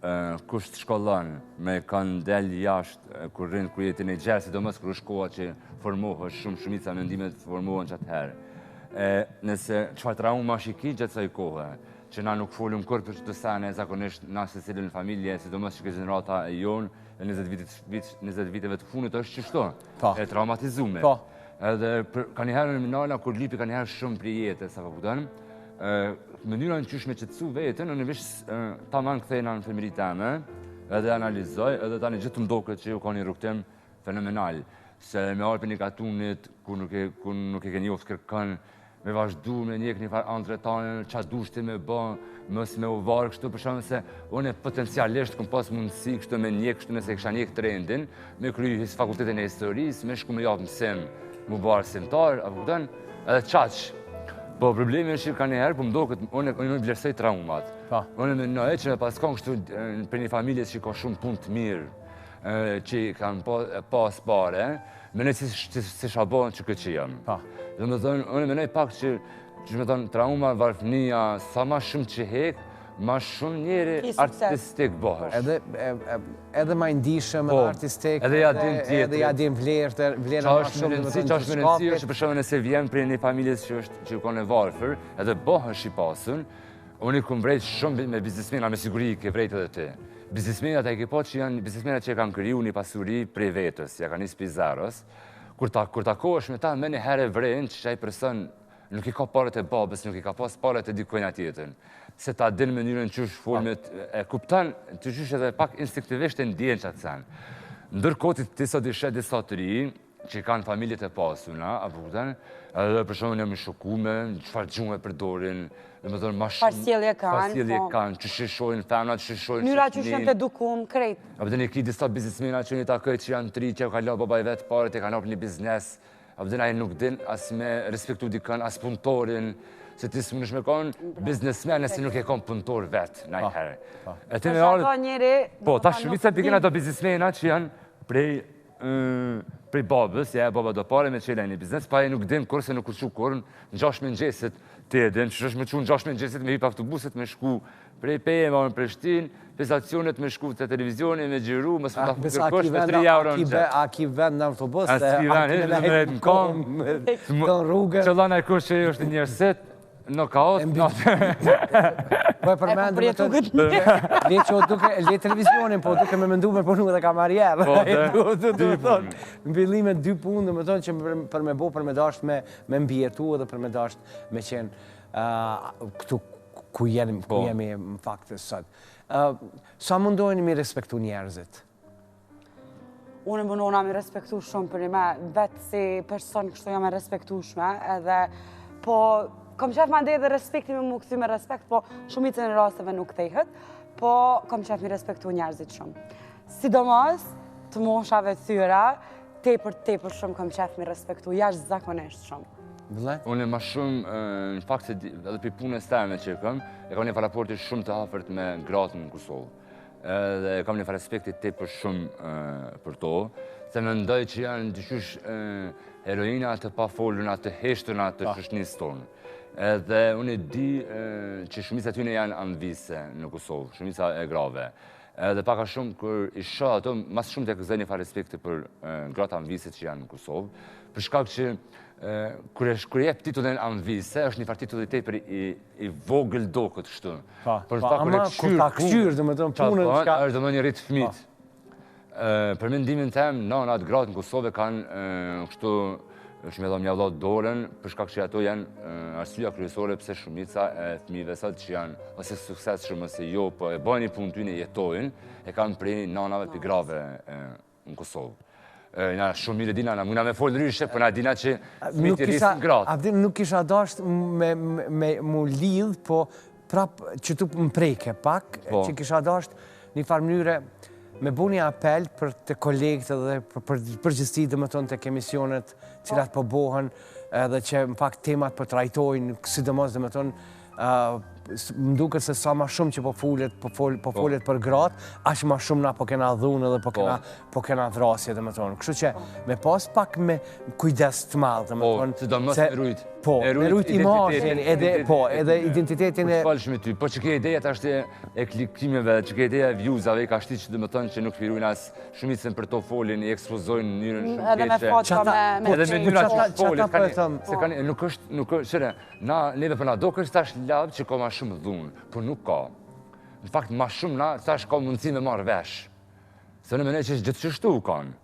kusht të shkollon, me kanë del jashtë, kur rinë, kur jetin e gjerë, si do mësë kur shkoha që formohë, shumica mendimet formohën që atëherë. Nëse qëfar trauma shiki gjithë saj kohë, që na nuk folum kur për që të sene, zakonisht na se cilën familje, si do mësë që këzën rata e jonë, e 20 viteve të funit është qështo, e traumatizume. Edhe ka njëherë në minala, kur lipi ka njëherë shumë për jetë, sa pa putën, mënyra në qysh me qëtësu vetën, në vish ta manë këthejna në femiri teme, edhe analizoj, edhe ta një gjithë të mdoke që ju ka një rukëtim fenomenal. Se me arë për një katunit, ku nuk e ke një ofë kërkën, me vazhdu me njek një farë andre tanë, qa dushti me bë, mësë me uvarë kështu, për shumë se unë potencialisht këm pas mundësi kështu me njek kështu nëse kësha njek trendin, me kryu fakultetin e historisë, me shku me japë mësim, mu barë simtar, edhe qaqë. Po problemi është që ka njëherë, po mdo këtë, unë më vlerësoj traumat. Unë më në që me pas kanë kështu për një familje që ka shumë punë të mirë, që kanë pas pare, me në si shabonë që këtë që jam. Dhe më thonë, unë më nëjë pak që me thonë, trauma, varfënia, sa ma shumë që hekë, ma shumë njeri artistik bëhësh. Edhe ma ndishëm, artistik, edhe ja dim vlerë ma shumë. Qa është më rëndësirë që për shumë nëse vjen për një familjes që ju kone varfër, edhe bëhësh i pasën, unë i këmë vrejt shumë me biznismena, me siguri i ke vrejt edhe ti. Biznismenat e ke po që janë biznismenat që e kanë kriju një pasuri prej vetës, ja kanë një spizarës, kur takohesh me ta, me një herë vrejnë që qaj person nuk i ka paret e babës, nuk i ka pas paret e dikojnja tjetën. Se ta din mënyrën qysh formet e kuptan, të qysh edhe pak instinktivisht e ndjenë që atë sen. Ndërkotit të sot ishe disa të ri, që i kanë familjet e pasuna, edhe për shumë një më shokume, qëfar gjume përdorin, dhe më thonë ma shumë... Farsjelje kanë, që shishojnë femna, që shishojnë njëra që shenë të dukum, krejt. Abë një ki disa biznismena që një takoj që janë tri, që ka lo babaj vetë pare, të kanë opë një biznes, abë dhe nuk din as me respektu dikën, as punëtorin, se ti së më nëshme konë biznesmen nëse nuk e konë punëtor vetë, najherë. E të me ardhë... Po, ta shumica pikina do biznesmena që janë prej babës, ja, baba do pare me qela një biznes, pa e nuk din kur se nuk uqu kur, në 6 mëngjesit të edhin, që është me qunë 6 mëngjesit me hip autobusit me shku prej peje, ma në Prishtin, pezacionet me shku të televizioni, me gjiru, më së më të kërkosh për 3 euro në gjë. A ki vend në autobus? A ki vend, në rejtë në kom, që lana e kush që është njërësit, Nokaut, Po e përmendëm le televizionin, po duke me mendu me punu dhe kamarjer. Mbillime 2 punë, dhe më thonë që për me bo, për me dasht me mbjetu edhe për me dasht me qenë këtu ku jemi në fakt sot. Sa mundojnë mi respektu njerëzit? Unë mënona mi respektu shumë për me, vetë si person kështu jam e respektushme, edhe po kom qef ma ndej dhe respekti me mu këthy me respekt, po shumicën e rasteve nuk thejhet, po kom qef mi respektu njerëzit shumë. Sidomos të moshave thyra, tepër shumë kom qef mi respektu, jashtë zakonisht shumë. Unë ma shumë, në fakt se edhe për punës teme që e kam një fa raporti shumë të afërt me gratën në Kosovë. Dhe kam një fa respekti tepër shumë për to, se me ndoj që janë dyshysh heroina të pa foluna, të heshtuna të shoqënisë tonë. Edhe unë e di që shumica tyne janë anvise në Kosovë, shumica e grave. Edhe paka shumë kër isha ato, mas shumë të këzaj një fa respekti për gratë anvise që janë në Kosovë, për shkak që kër jep titullin anvise, është një farë titulli për i vogël do këtë shtu. Ama kur ta këshyrë, dhe më të në punën... është dhe më një rritë fmit. Për mendimin tem, nanat gratë në Kosovë kanë kështu, është me dhe mjavdot dorën, për shkak që ato janë arsyeja kryesore pëse shumica e fmive sot që janë ose sukses shumë ose jo, po e bojnë i punë tyne jetojnë, e kanë prej nanave për grave në Kosovë. Na shumë mire dina, na muna me folë ryshe, për na dina që fmit i rrisë në gratë. Abdin nuk kisha dasht me mu lidh, po prap që tu më prejke pak, që kisha dasht një farë mënyre me bu një apel për të kolegët dhe për përgjithësi dhe më tonë të emisionet cilat po bohen edhe që në fakt temat për trajtojnë, sidomos dhe më tonë më duket se sa ma shumë që po folet për gratë, ashtë ma shumë na po kena dhunë dhe po kena thrasje dhe më tonë. Kështu që me pas pak me kujdes të malë dhe më tonë. Po, sidomos me rujt. Po, me rujt imazhin, edhe identitetin e... Falsh me ty, po që ke ideja të ashtë e klikimeve, që ke ideja e vjuzave, ka shti që dhe më tonë që nuk firujnë asë shumicën për to folin, i ekspozojnë në njërën shumë keqe. Edhe me foto, me edhe me njëra që folit, se kanë, nuk është, shire, na, neve për na do kështë tash labë që ka ma shumë dhunë, por nuk ka. Në fakt, ma shumë na, tash ka mundësi me marrë vesh. Se në mene që është gjithë qështu kanë,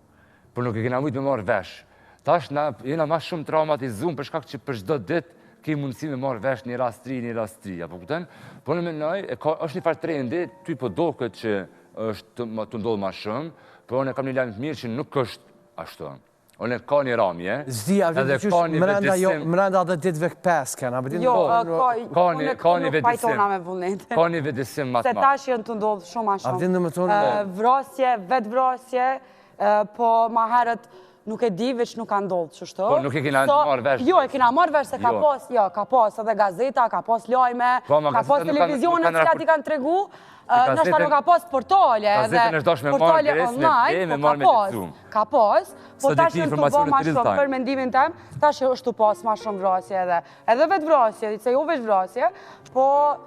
por nuk e kena mujtë me marrë vesh. Tash, jena ma shumë traumatizumë për shkak që për çdo ditë ke mundësi me marrë vesh një rastri, apo këten. Po në menoj, është një farë trendi, ty po do këtë që është të ndodhë ma shumë, por unë e kam një lajmë të mirë që nuk është ashtu. Unë e ka një ramje, edhe ka një vëdisim... Mëranda dhe ditëve këpeske, na bëtin... Jo, nuk pajtona me vullnet. Ka një vëdisim matë Se tash jënë të ndodhë shumë a shumë. Abdin dhe më tonë... Vrasje, vetë vrasje, po ma herët nuk e di, veç nuk ka ndodhë qështu. Po, nuk e kina marrë vesh? Jo, e kina marrë vesh se ka pas edhe gazeta, ka pas lajme, ka pas televizionet që ti kanë tregu, nështë nuk ka pas portale edhe portale online, ka pas, po tash në të bo ma shumë për mendimin tem, tash është të pas ma shumë vrasje edhe vetë vrasje, se jo veç vrasje, po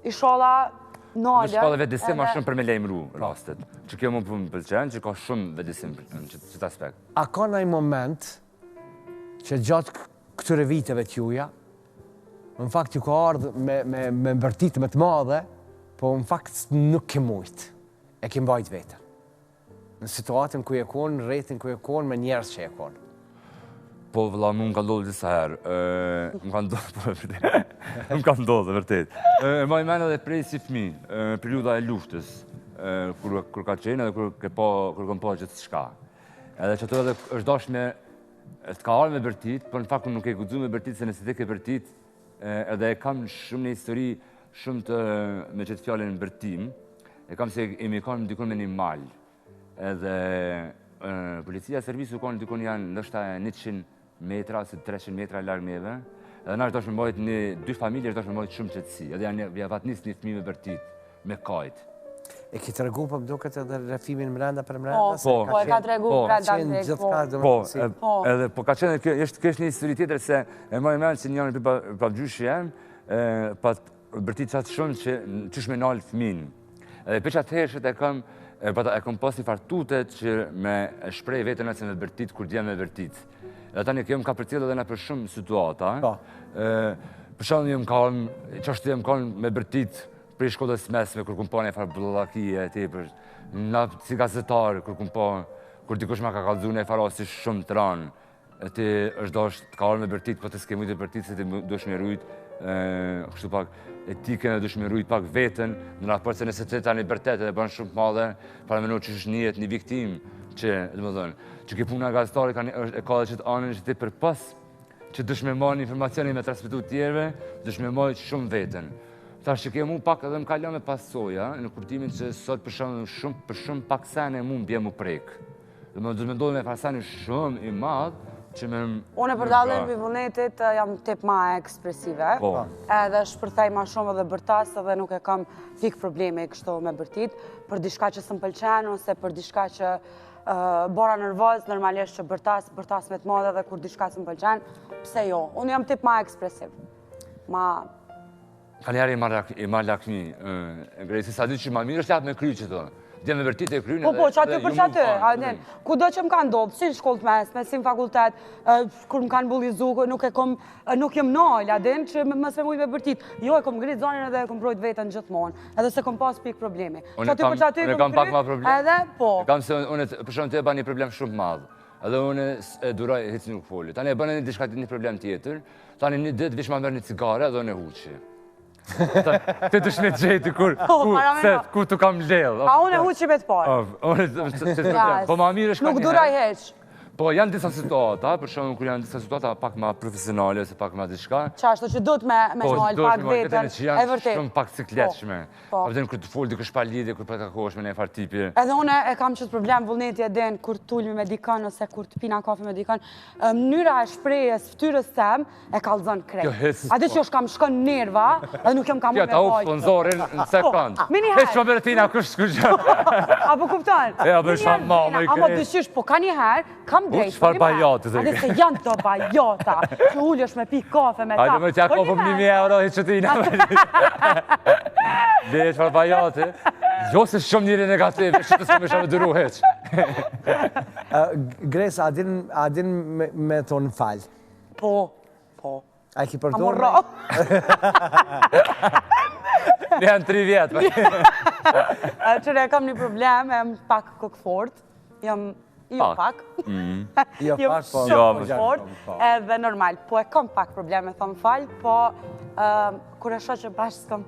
isholla Në shpallë vedisim ma shumë për me lejmëru rastet, që kjo më për më pëlqenë, që ka shumë vedisim në qëtë aspekt. A ka nëjë moment që gjatë këtyre viteve t'juja, në fakt ju ka ardhë me mbërtit me të madhe, po në fakt nuk ke mujtë, e ke mbajt vetën. Në situatën ku e konë, në rrethin ku e konë, me njerës që e konë. Po, vëlla, mu më ka ndodhë disa herë. Më ka ndodhë, po, vërtet. Më ka ndodhë, vërtet. Ma i menë edhe prej si fmi, periuda e luftës, kur ka qenë edhe kur kom pa gjithë shka. Edhe që ato edhe është dash me, të ka arë me bërtit, por në fakt nuk e gudzu me bërtit, se nëse te ke bërtit, edhe e kam shumë një histori shumë të me qëtë fjallin bërtim, e kam se e mi kanë dikon me një malë. Edhe policia servisu kanë dikon janë nështë 100 metra, ose 300 metra largë meve, edhe na është dash me mbajt një 2 familje, është dash me mbajt shumë qëtësi, edhe janë vatnis një fëmijë me bërtit, me kajt. E ki të regu për mduket edhe rrefimin mrenda për mrenda? Po, e ka të regu mrenda po, edhe po ka qenë, kështë një histori tjetër se e ma i menë që njënë pa gjyshë jenë, pa bërtit qatë shumë që qysh me nalë fëminë. Edhe për qatë hershët e kom pas një fartutet që me shprej vetën e se me bërtit kur djenë me bërtit. Dhe tani kjo më ka përcjellë edhe në për shumë situata, Për shembull jam kalm, çështja jam kalm me bërtit për shkollës mesme kur kum pa një farë bullakie e tepër. Na si gazetar kur dikush ma ka kallëzu një farasi shumë të ranë, e ti është dosh të kalm me bërtit, po të s'ke mujtë e bërtit se ti dush me rujt, kështu pak etike, dush me rujt pak vetën, në raport se nëse të tani bërtet edhe bën shumë të madhe, para menu që është njët një viktim që, dhe më dhënë, që ke puna gazetari e ka dhe që të anën që ti për pas, që dush me marrë informacioni me transmitu tjerve, dush me marrë shumë vetën. Tash që ke mu pak edhe më kalon me pasoja, në kuptimin që sot për shumë pak sene mu më bje mu prek. Dhe më dush me ndodhë me farsani shumë i madhë, që me... Unë e përdallën për vullnetit jam tip ma ekspresive, edhe shpërthej ma shumë edhe bërtas edhe nuk e kam fik probleme kështu me bërtit, për diçka që së më pëlqen, ose për diçka që bora nervoz, normalisht që bërtas me të madhe dhe kur diçka së më pëlqen, pse jo, unë jam tip ma ekspresiv. Ka njerë i marrë lakmi, Gresi, sa dy që ma mirë është japë me kry që të. Dhe me vërtit e krynë Po, që aty për që aty. Ku do që më kanë dobë, si në shkollë të mesme, si në fakultet, kur më kanë bullizu, nuk jem nalë, adin, që mësë me mujtë me bërtit. Jo, e kom ngritë zonin edhe e kom brojt vetën gjithmonë, edhe se kom pas pik problemi. Unë kam pak ma problem. Edhe, po. Kam se unë për shumë të e ba një problem shumë madhë. Edhe unë e duraj e hici nuk foli. Tani e bënë një problem tjetër, tani një ditë vish ma mërë një cigare edhe unë e huqi. Të të shme gjeti ku të kam lellë. A unë e huqi me të parë. Po ma mirë është ka nuk duraj heq. Po janë disa situata, për shumë kur janë disa situata pak ma profesionale, se pak ma diçka. Qashtu që do të me nalë pak vetën, e vërtet. Shumë pak cikletshme. A vëden kur të folë dikush pa lidhje, kur për të kakosh me një farë tipi. Edhe une e kam qëtë problem vullneti e den kur t'ulmi me dikan ose kur t'pina kafe me dikan. Mënyra e shprejes ftyrës tem e kalzon krejt. A dhe që është kam shkon nerva edhe nuk jam kam me ta u sponsorin në sekund. Heq më bërëtina kush s'kushë. Apo kupton? E, apo shumë mama i krejt. Ama dëshysh, po ka njëherë, kam drejt. Çfarë bajatë të ke? A dhe se janë të bajata, që ullësh me pi kafe me ta. Hajde me t'ja kopëm 1.000 euro i qëtina. Dhe çfarë bajatë. Jo se shumë njëri negativ, që të s'kom isha me dëru heq. Gresa, a din me thonë falj? Po. A ki përdojnë? Amorro. Në janë 3 vjetë. Qëre, kam një problem, jam pak kokfort. Jo pak. Jo pak, po. Kokfort. Edhe normal. Po e kam pak probleme, thëmë falj, po kur e shoh që bashkë s'kam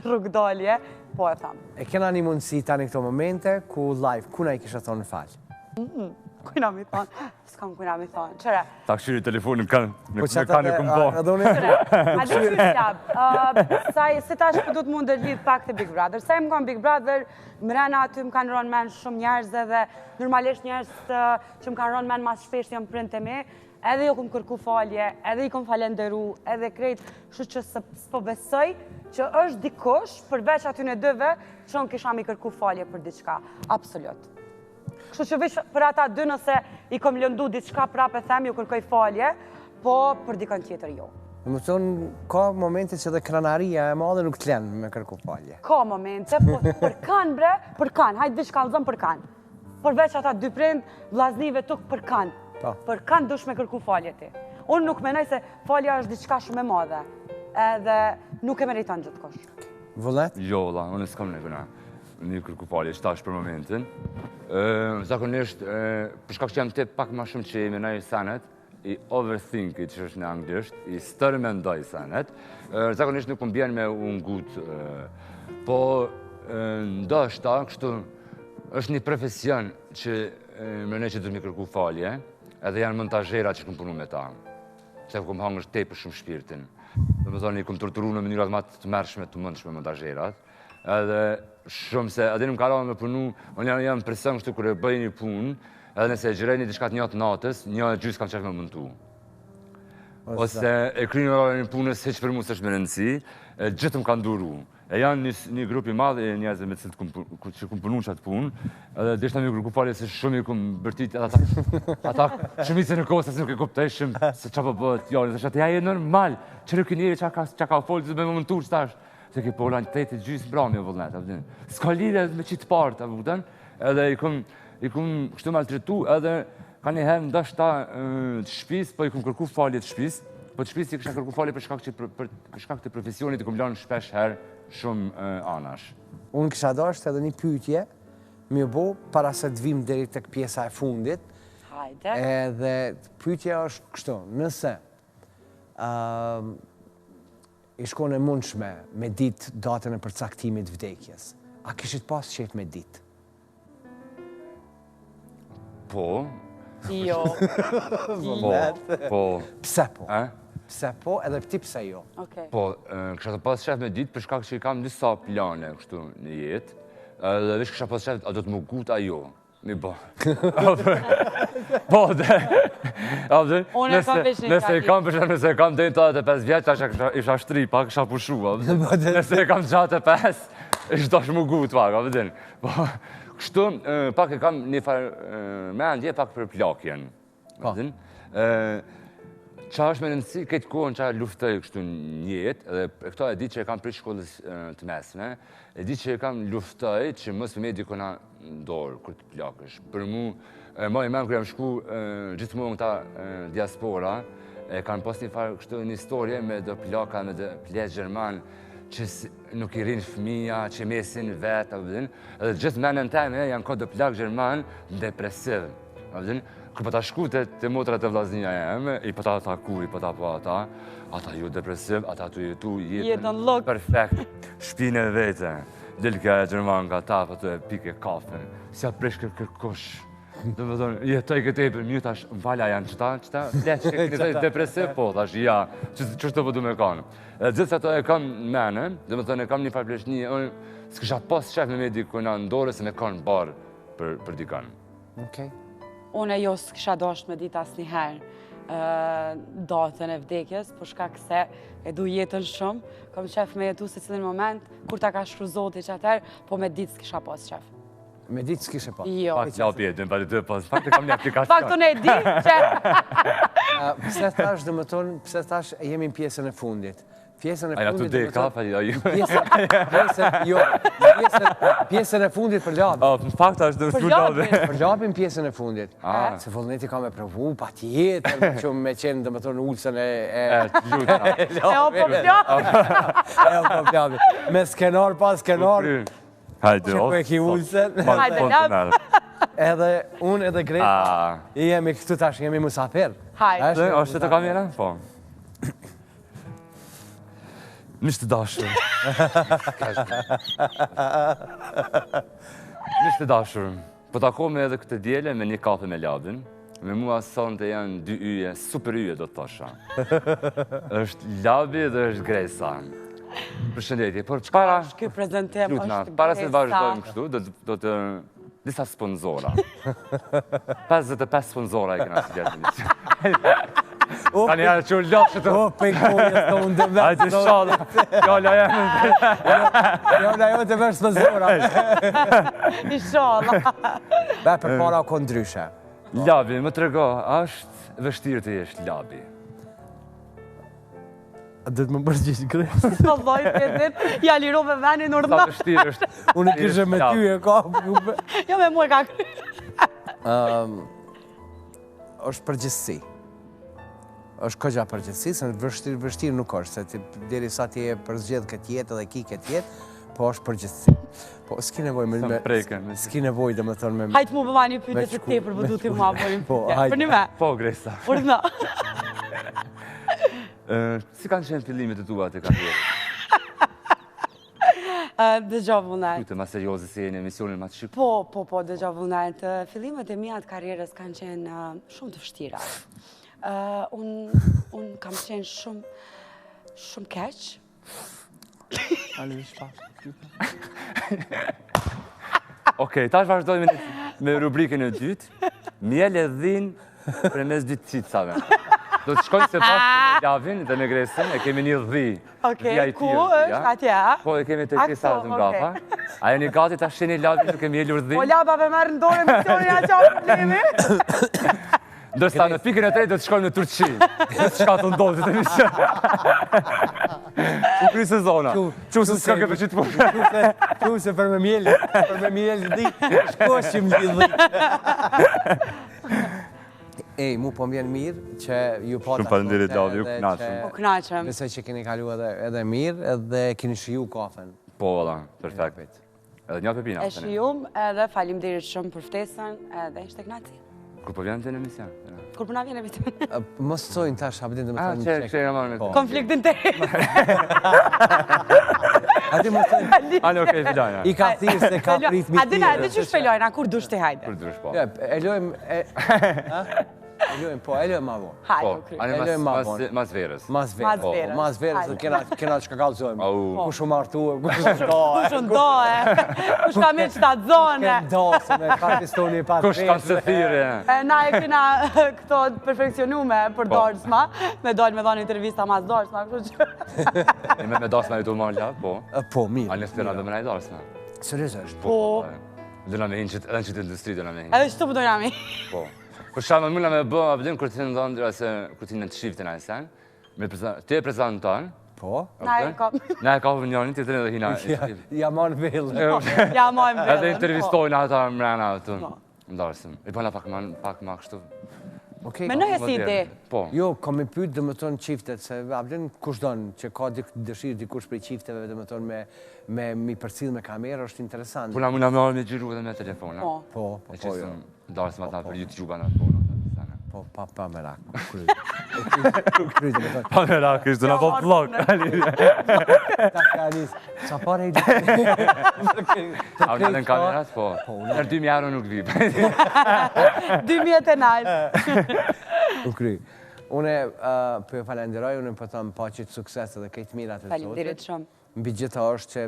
rrugdalje, po e thamë. E kena një mundësi tani këto momente ku live, kuna i kisha thonë falj? Kujna mi thonë, s'kam kujna mi thonë, qëre? Ta këshyri telefonin me kanë e këmbo. A dhe që shqab, se ta shpë du të mund të lidhë pak të Big Brother. Sa e më kanë Big Brother, mrena aty më kanë ronë men shumë njerëz dhe normalisht njerëz që më kanë ronë men mas shpesht jam prind të me, edhe jo këmë kërku falje, edhe i këmë falenderu, edhe krejt, shu që s'po besoj që është dikush, përveç aty në dëve, që unë kisha mi kërku falje për diçka. Absolut. Kështu që vish për ata dy nëse i kom lëndu diçka prap e them ju kërkoj falje, po për dikon tjetër jo. Më thonë, ka momente që dhe kranaria e madhe nuk t'len me kërku falje. Ka momente, po për kanë bre, për kanë, hajtë vish kalzon për kanë. Përveç ata dy prind, vllaznive tuk për kanë. Për kanë dush me kërku falje ti. Unë nuk menoj se falja është diçka shumë e madhe, edhe nuk e meriton gjithkosh. Vullnet? Jo, unë s'kam një kërku falje, shtash për momentin. Zakonisht, për shkak që jam të pak ma shumë që i menoj sanet, i overthink it që është në anglisht, i stërmendoj sanet, zakonisht nuk më bjen me unë gut, po ndoshta, kështu, është një profesion që menoj që du mi kërku falje, edhe janë montazhera që këm punu me ta, se këm hangër te për shumë shpirtin. Dhe më thoni, këm torturu në mënyrat ma të mërshme të mëndshme montazherat, edhe shumë se, edhe në më karohen me punu, unë jam presën kështu kërë bëj një punë, edhe nëse e gjërejni diçka të njëtë natës, një e gjysë kam qef me mëntu. Ose e kry në orën një punës, heq për mu së është me rëndësi, gjithë më kanë duru. E janë një grupi madhe e njerëzve me cilët që kumë punu qatë punë, edhe deshta mi kërku falje se shumë i kumë bërtit, edhe ata shumice në kohës, nuk e kupteshëm se qa po bëhet joni, dhe shatë ja e normal, që rëky njeri që ka folë, zë me më mëntu që tash, se ke po lanë të gjysë mbrami o vëllnet, s'ka lidhe me qitë partë, edhe i kumë kështu maltretu, edhe ka një herë ndashta të shpis, po i kumë kërku falje të shpis, Po të shpisi kësha kërku fali për shkak të profesionit të kumlanë shpesh herë shumë anash. Unë kësha dasht edhe një pyetje, mi bo para se të vim deri tek pjesa e fundit. Hajde. Edhe pyetja është kështu, nëse i shkon e mundshme me ditë datën e përcaktimit vdekjes, a kishit pas qef me ditë? Po. Jo. Po. Pse po? Eh? Pse po, edhe ti pse jo? Okej. Po, kësha të pas shef me ditë për shkak që i kam disa plane kështu në jetë, dhe vish kësha pas shef, a do të më gut a jo? Mi bo. Po, dhe. Unë e kam veç një Nëse i kam përshef, nëse i kam dejnë të 85 vjetë, isha shtri, pak isha pushu, nëse i kam 65, ishta shë më gut, pak, po, kështu, pak e kam një farë mendje, pak për plakjen. Qa është me rëndësi, këtë kohën qa luftoj kështu një jetë, edhe këto e di që e kam për shkollës të mesme, e di që e kam luftoj që mos me dikona dorë kër të plakësh. Për mu, ma i men kër jam shku gjithmonë këta diaspora, e kanë pas një farë kështu një historie me do plaka, me do pletë Gjerman, që nuk i rinë fëmija, që mesin vetë, edhe gjithë menën teme janë ka do plakë Gjerman depresiv. Kër pëta shku të motrat e vlaznia jeme, i pëta ata ku, i pëta po ata ju depresiv, ata tu jetu jetën perfekt, shpine vete, dilke e Gjermanka, ta pëtu e pike kafen, si a presh kërkosh. Dhe më thonë, jetoj këtë e për mjë, tash, mfalja janë qëta, fletë që këtë depresiv, po, tash, ja, qështë të pëtu me kanë. Gjithë ato e kam mene, dhe më thonë, e kam një farë pleshni, s'kësha pas shef me me dikuna ndore se me kanë barë për dikanë. Okej. Unë e jo s'kisha dasht me dit asë njëherë datën e vdekjes, për shkak se e du jetën shumë, kam qef me jetu se cilin moment, kur ta ka shkru zoti që atër, po me dit s'kisha pas qef. Me ditë s'kishe pas? Jo. Pak që apje, dhe më pari të pas, pak të kam një aplikacion. Pak të ne di që... Pse thash, dhe më tonë, pse thash jemi në pjesën e fundit. Pjesën e fundit... Aja tu dhe ka, pa ju. Pjesën e fundit për labin. Në fakt është dhe më shku labin. Për labin pjesën e fundit. Se Vullneti ka me provu, pa tjetër, që me qenë, dhe më tonë, ullësën e... Luta. E o po labin. Me skenar pa skenar. Hajde, Që ku e ki ullësën. Hajde, lab. Edhe unë edhe Greta, i jemi këtu tash, jemi musafir. Hajde. është të kam jena? Po. Mishtë dashur. Mishtë dashur. Po takome edhe këtë djele me një kafe me labin. Me mua sonë të janë 2 yje, super yje do të thosha. është labi dhe është Gresa. Përshëndetje, por para... Ky prezentim është Gresa. Para se të vazhdojmë kështu, do të... disa sponsora. 55 sponsora e këna si gjetë një. Ka një arë që u lëshë të... O, pejkoja të unë dhe vetë. Hajde shala, jalla jam. Jalla jo të vërë spëzora. I shala. Be, për para o konë ndryshe. Labi, më të rego, është vështirë të jesh labi. A dhe të më përgjishë Greta? Vallaj, Petin, ja lirove venin Sa urna. vështirë është... Unë kishe me ty e ka... Jo me mua ka kry. është përgjithsi. është këgja përgjithsi, se vështirë nuk është, se deri sa ti e përzgjedh këtë jetë edhe ki këtë jetë, po është përgjithsi. Po, s'ki nevoj me... S'ki nevoj dhe me thonë me... Hajtë mu bëma një pyte të te për bëdu të mua bërim. Po, hajtë. Për një me. Po, Gresa. Urna. Si kanë qenë fillimit të tua të karrierës? Dëgjo vullnet. Kujtë ma serioze si e në emisionin ma të shqip? Po, dëgjo vullnet. Fillimet e mija të karrierës kanë qenë shumë të vështira. Unë kam qenë shumë keq. Okej, tash vazhdojmë me rubrikën e dytë. Mjell e dhin për mes 2 cicave. Do të shkojmë se pas me Lavin dhe me Gresën, e kemi një dhi. Okej, ku është atje? Po, e kemi të kisa të mbrapa. A e një gati ta sheni Lavin që kemi jelur dhi? Po, labave merë në dore misionin a qa problemi. Ndërsa në pikën e 3 do të shkojmë në Turqi. Shka të ndodhë të mision. U kry sezona. Qu se s'ka këtë qitë punë. Qu se për me mjellë dhi, shkoshim një dhi. Mu po m'vjen mirë që ju po Shumë faleminderit Lavi, ju kënaqem. Po kënaqem. Besoj që keni kalu edhe mirë edhe keni shiju kafen. Po, valla, perfekt. Edhe një pepina. E shijum edhe faleminderit shumë për ftesën edhe ishte kënaqësi. Kur po vjen të në emision? Kur po na vjen e vitin. Mos thojnë tash habedin dhe më thonë që e nga marrë me të. Konfliktin të Ati më thojnë, Ani, okej, fidanja. i ka thirë se ka prit mi Adina, edhe që shpelojna, kur dush të hajde. Kur dush, po. E lojmë ma vonë. Hajde, Po, u kry. ani E lojmë ma vonë. mas verës. Mas verës. Mas verës, kena që ka kalzojmë. Kush u martu, kush u shko. Kush ndohe, kush ka me qëta zone. Kënë dosën, ka pistoni pas Kush ka të thirë? Na e kena këto perfekcionume për dorsma, me dojnë me dojnë intervista mas dorsma, kështu që... Me dasma ju të marrë la, po. Po, mirë. Ani spira dhe me najë dasma. Seriozisht. Po. Dëna me hinë edhe në qëtë industri, dëna me hinë. Edhe që të pëdojnë ami. Po. Për shamë, mëna me bë, abdin, kur të në ndonë, kur të në të shiftë në sen, te e prezentan, Po. Na e kam. na e ka për njërin, të të në dhe hina. Ja manë vellë. Ja mojmë vellën. Edhe intervistojnë ata mrena të ndarësëm. I përna pak ma kështu. Menoj e si ide. Po. Jo, kam i pyet dhe më tonë qiftet, se abdin kush donë që ka dëshirë dikush prej qifteve dhe më tonë me mi përcil me kamerë, është interesant. Puna mëna me orë me gjiru dhe me telefona. Po. Po, E që jo. sëm ndarësëm ata për YouTube anë atë Po, pa me rak. Kryjtë me tonë. Pa me rak, ishtë në po vlog. Ta ka njësë, qa pare i A unë në kamerat, po. Nërë 2.000 euro nuk vip. 2000 e najtë. U kry. Une për ju falenderoj, une për thamë paqit sukses edhe kejtë mirat e zotit. Faleminderit shumë. Mbi gjitha është që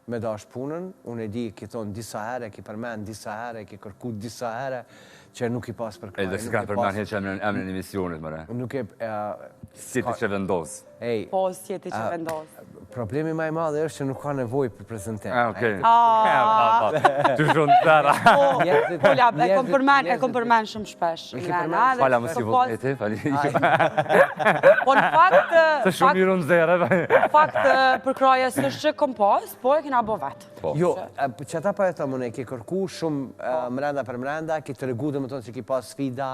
me dasht punën, unë e di ki thonë disa herë, ki përmen disa herë, ki kërku disa herë, që nuk i pas për kraj. E dhe si ka përmen heq emrin e emisionit, mëre. Nuk e... Si ti që vendos. Ej, Po, si e ti që vendos. problemi maj madhe është që nuk ka nevoj për prezentim. Okej. Ty shumë të tëra. Pola, e kom përmen shumë shpesh. Fala më si voteti, fali. Po në fakt... Se shumë miru në zere. Fakt, për kraje së është që kom pas, po e kena bo vetë. Jo, që ta pa e të mëne, ki kërku shumë mrenda për mrenda, ki të regu dhe më tonë që ki pas sfida,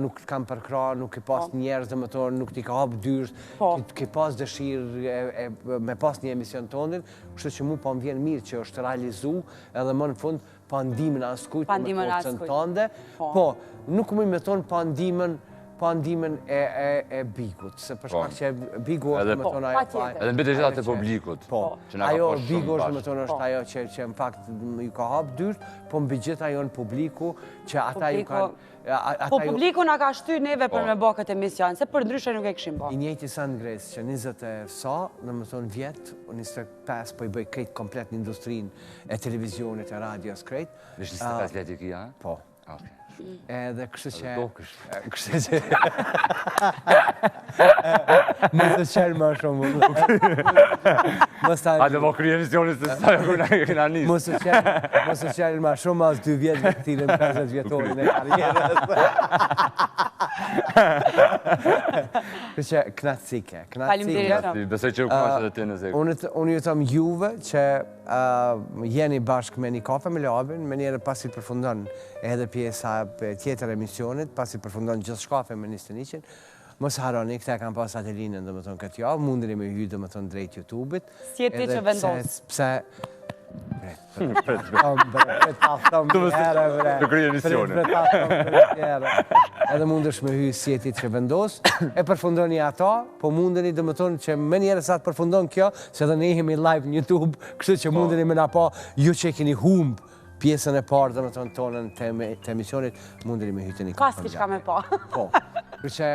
nuk kam përkra, nuk ki pas njerës dhe më tonë, nuk ti ka hapë dyrës, ki pas dëshirë me pas një emision tonin, kështë që mu pa më vjen mirë që është realizu, edhe më në fund pandimin askujt, me forcën tënde. Po, nuk më me tonë pandimin e Bigut, se përshkak që Bigu është më tonë ajo faj. Edhe në bitë gjitha të publikut. Po, ajo Bigu është më tonë është ajo që në fakt ju ka hapë dyrë, po mbi gjitha jo në publiku, që ata ju kanë... Po publiku nga ka shty neve për me bo këtë emision, se për ndryshe nuk e këshim bo. I njëjti sa në Gresë, që 20 e sa, në më thonë vjetë, 25 po i bëj krejt komplet në industrinë e televizionit, e radios krejt. Vish 25 vjetë i kia? Po. Edhe kështë që... Kështë që... Mësë qërë më shumë. A të po kry emisionit se sa kërna e këna njësë. Mësë qërë më shumë as 2 vjetë të tine 50 vjetorin e karjerës. Kështë që knatësike. Besoj që u knaqë dhe ti në zekë. Unë ju tëmë juve që jeni bashkë me një kafe me Labin, me njerë pasi përfundon edhe pjesa tjetër emisionit, pasi përfundon gjithë shkafe me 21-in, mos haroni, këta kam pas Atelinën dhe më thonë këtë javë, mundeni me hy dhe më thonë drejt YouTube-it. Si e ti që vendos? Pse... Të kryje emisionit. Edhe mundesh me hy si e ti që vendos, e përfundoni ata, po mundeni dhe më thonë që me njerë sa të përfundon kjo, se dhe ne jemi live në YouTube, kështu që mundeni me na pa ju që e keni humbë pjesën e parë dhe më tonë tonën të emisionit, mundeni me hytë një Ka s'ki shka me pa. Po, kërqë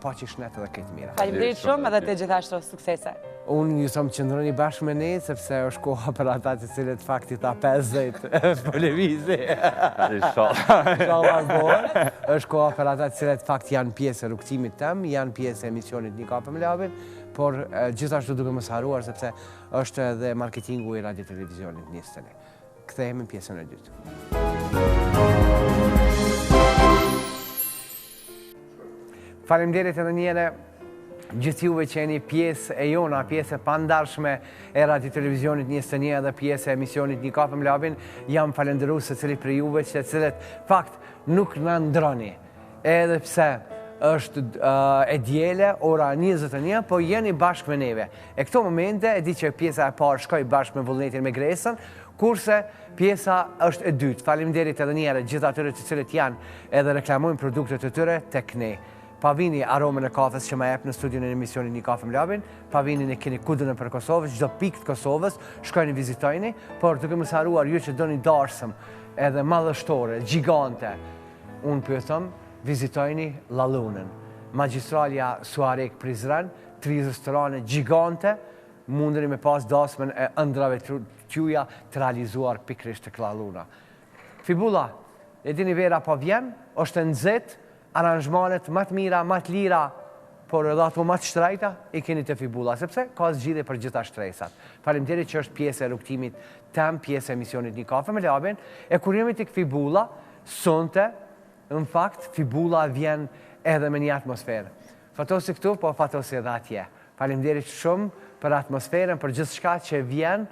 pa që shnetë edhe këtë mira. Faleminderit shumë edhe të gjithashtu suksese. Unë ju thëmë qëndroni bashkë me ne, sepse është koha për ata të cilët fakti ta 50 për televizi. Është koha për ata të cilët fakti janë pjesë e rukëtimit tëm, janë pjesë e emisionit Një Kafe me Labin, por gjithashtu duke mos haruar, sepse është edhe marketingu i radio televizionit njëstëni. Kthehemi në pjesën e dytë. Faleminderit edhe njëre gjithë juve që jeni pjesë e jona, pjesë e pandarshme e radio televizionit Një Stënia dhe pjesë e emisionit Një Kafe me Labin, jam falenderues secili për juve që cilët fakt nuk na ndroni. Edhe pse është e diele, ora 21, po jeni bashkë me neve. E këto momente, e di që pjesa e parë shkoj bashkë me vullnetin me Gresën, kurse pjesa është e dytë. Faleminderit edhe njëherë gjithë atyre të cilët janë edhe reklamojnë produktet e tyre tek ne. Pa vini aromën e kafes që ma jep në studion e emisionit Një Kafe me Labin, pa vini në keni kudën e për Kosovës, çdo pikë të Kosovës, shkojni vizitojni, por duke mos haruar ju që doni darsëm edhe madhështore, gjigante, unë pyetëm, vizitojni Lalunën. Magistralja Suarek Prizren, 3 restorane gjigante, mundeni me pas dasmën e ëndrave t'juja të realizuar pikrisht të Laluna. Fibula, e dini vera po vjen, është nxehtë, aranjmanet më të mira, më të lira, por edhe ato më të shtrejta, i keni të Fibula, sepse ka zgjidhje për gjitha shtresat. Faleminderit që është pjesë e rrugtimit tem, pjesë e emisionit Një Kafe me Labin, e kur jemi tek Fibula, sonte, në fakt, Fibula vjen edhe me një atmosferë. Fatosi këtu, po fatosi edhe atje. Faleminderit shumë për atmosferën, për gjithë shka që vjen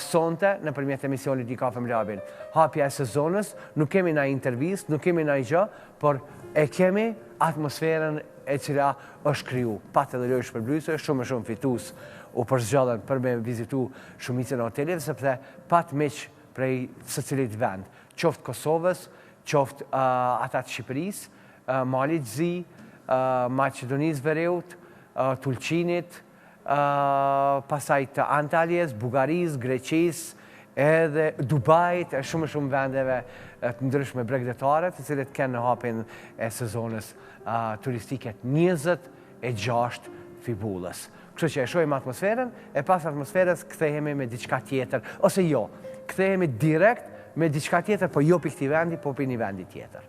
sonte në përmjet emisionit Një Kafe me Labin. Hapja e sezonës, nuk kemi na intervist, nuk kemi na gjë, por e kemi atmosferën e cila është kriju. Pat edhe lojë shpërblyese, shumë fitus u përzgjallën për me vizitu shumicën e hotelit, sepse pat meq prej së cilit vend. Qoftë Kosovës, qoftë ata të Shqipërisë, Malit Zi, Maqedonisë Veriut, Tulqinit, pasaj të Antaljes, Bugarisë, Greqisë, edhe Dubajt, e shumë vendeve të ndryshme bregdetare, të cilët kanë në hapjen e sezonës turistike 26 Fibulës. Kështu që e shohim atmosferën, e pas atmosferës kthehemi me diçka tjetër, ose jo, kthehemi direkt me diçka tjetër, po jo për këtij vendi, po për një vendi tjetër.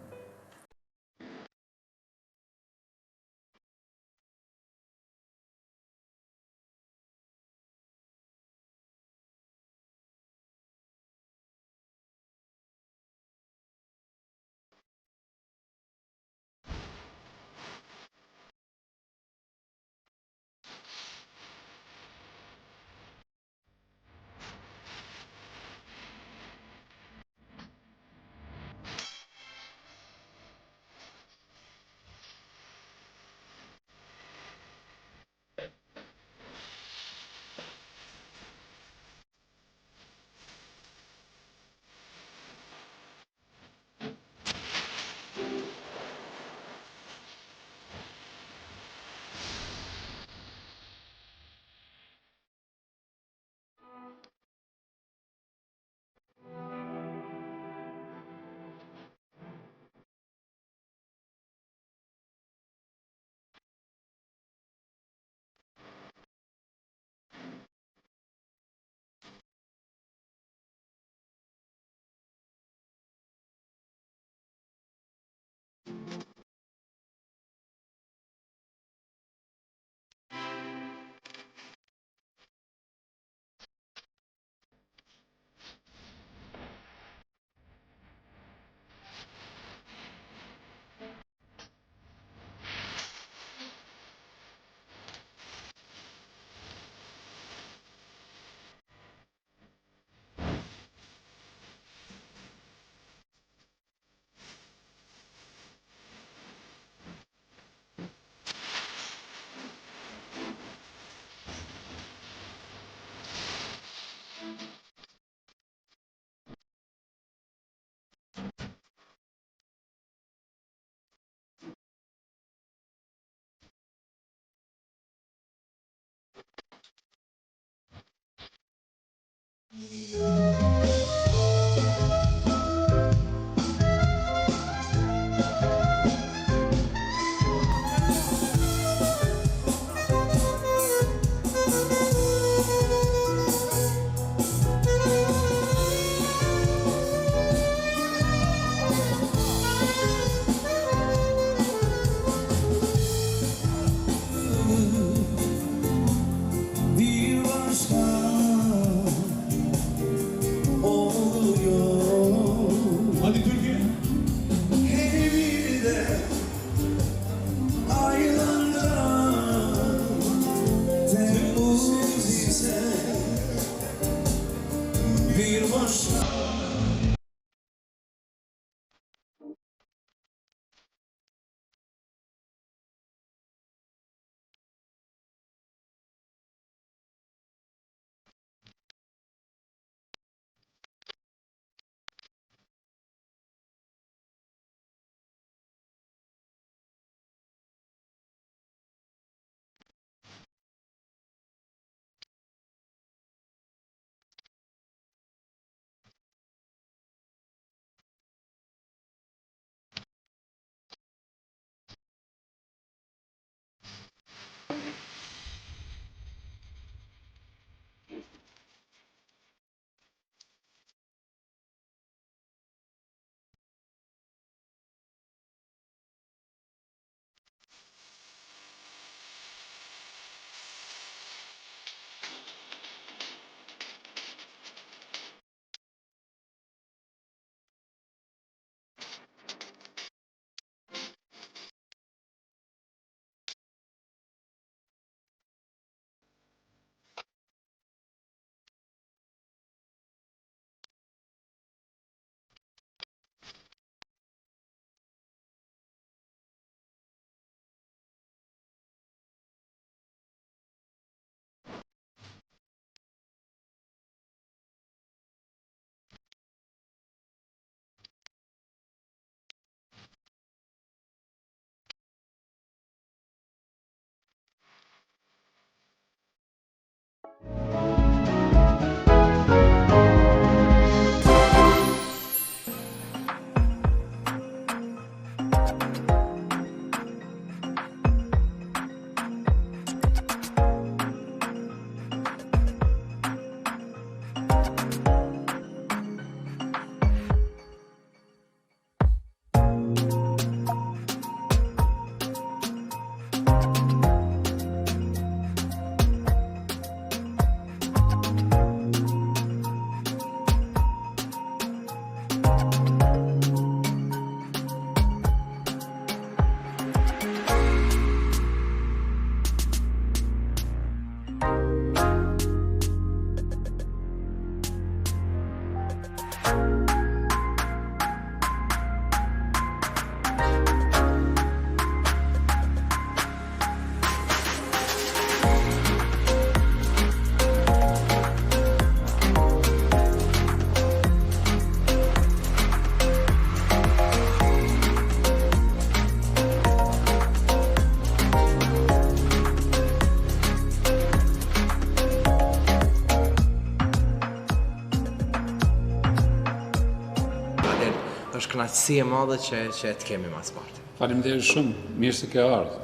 është kënaqësi e madhe që të kemi mas parti. Faleminderit shumë, mirë se ke ardhur.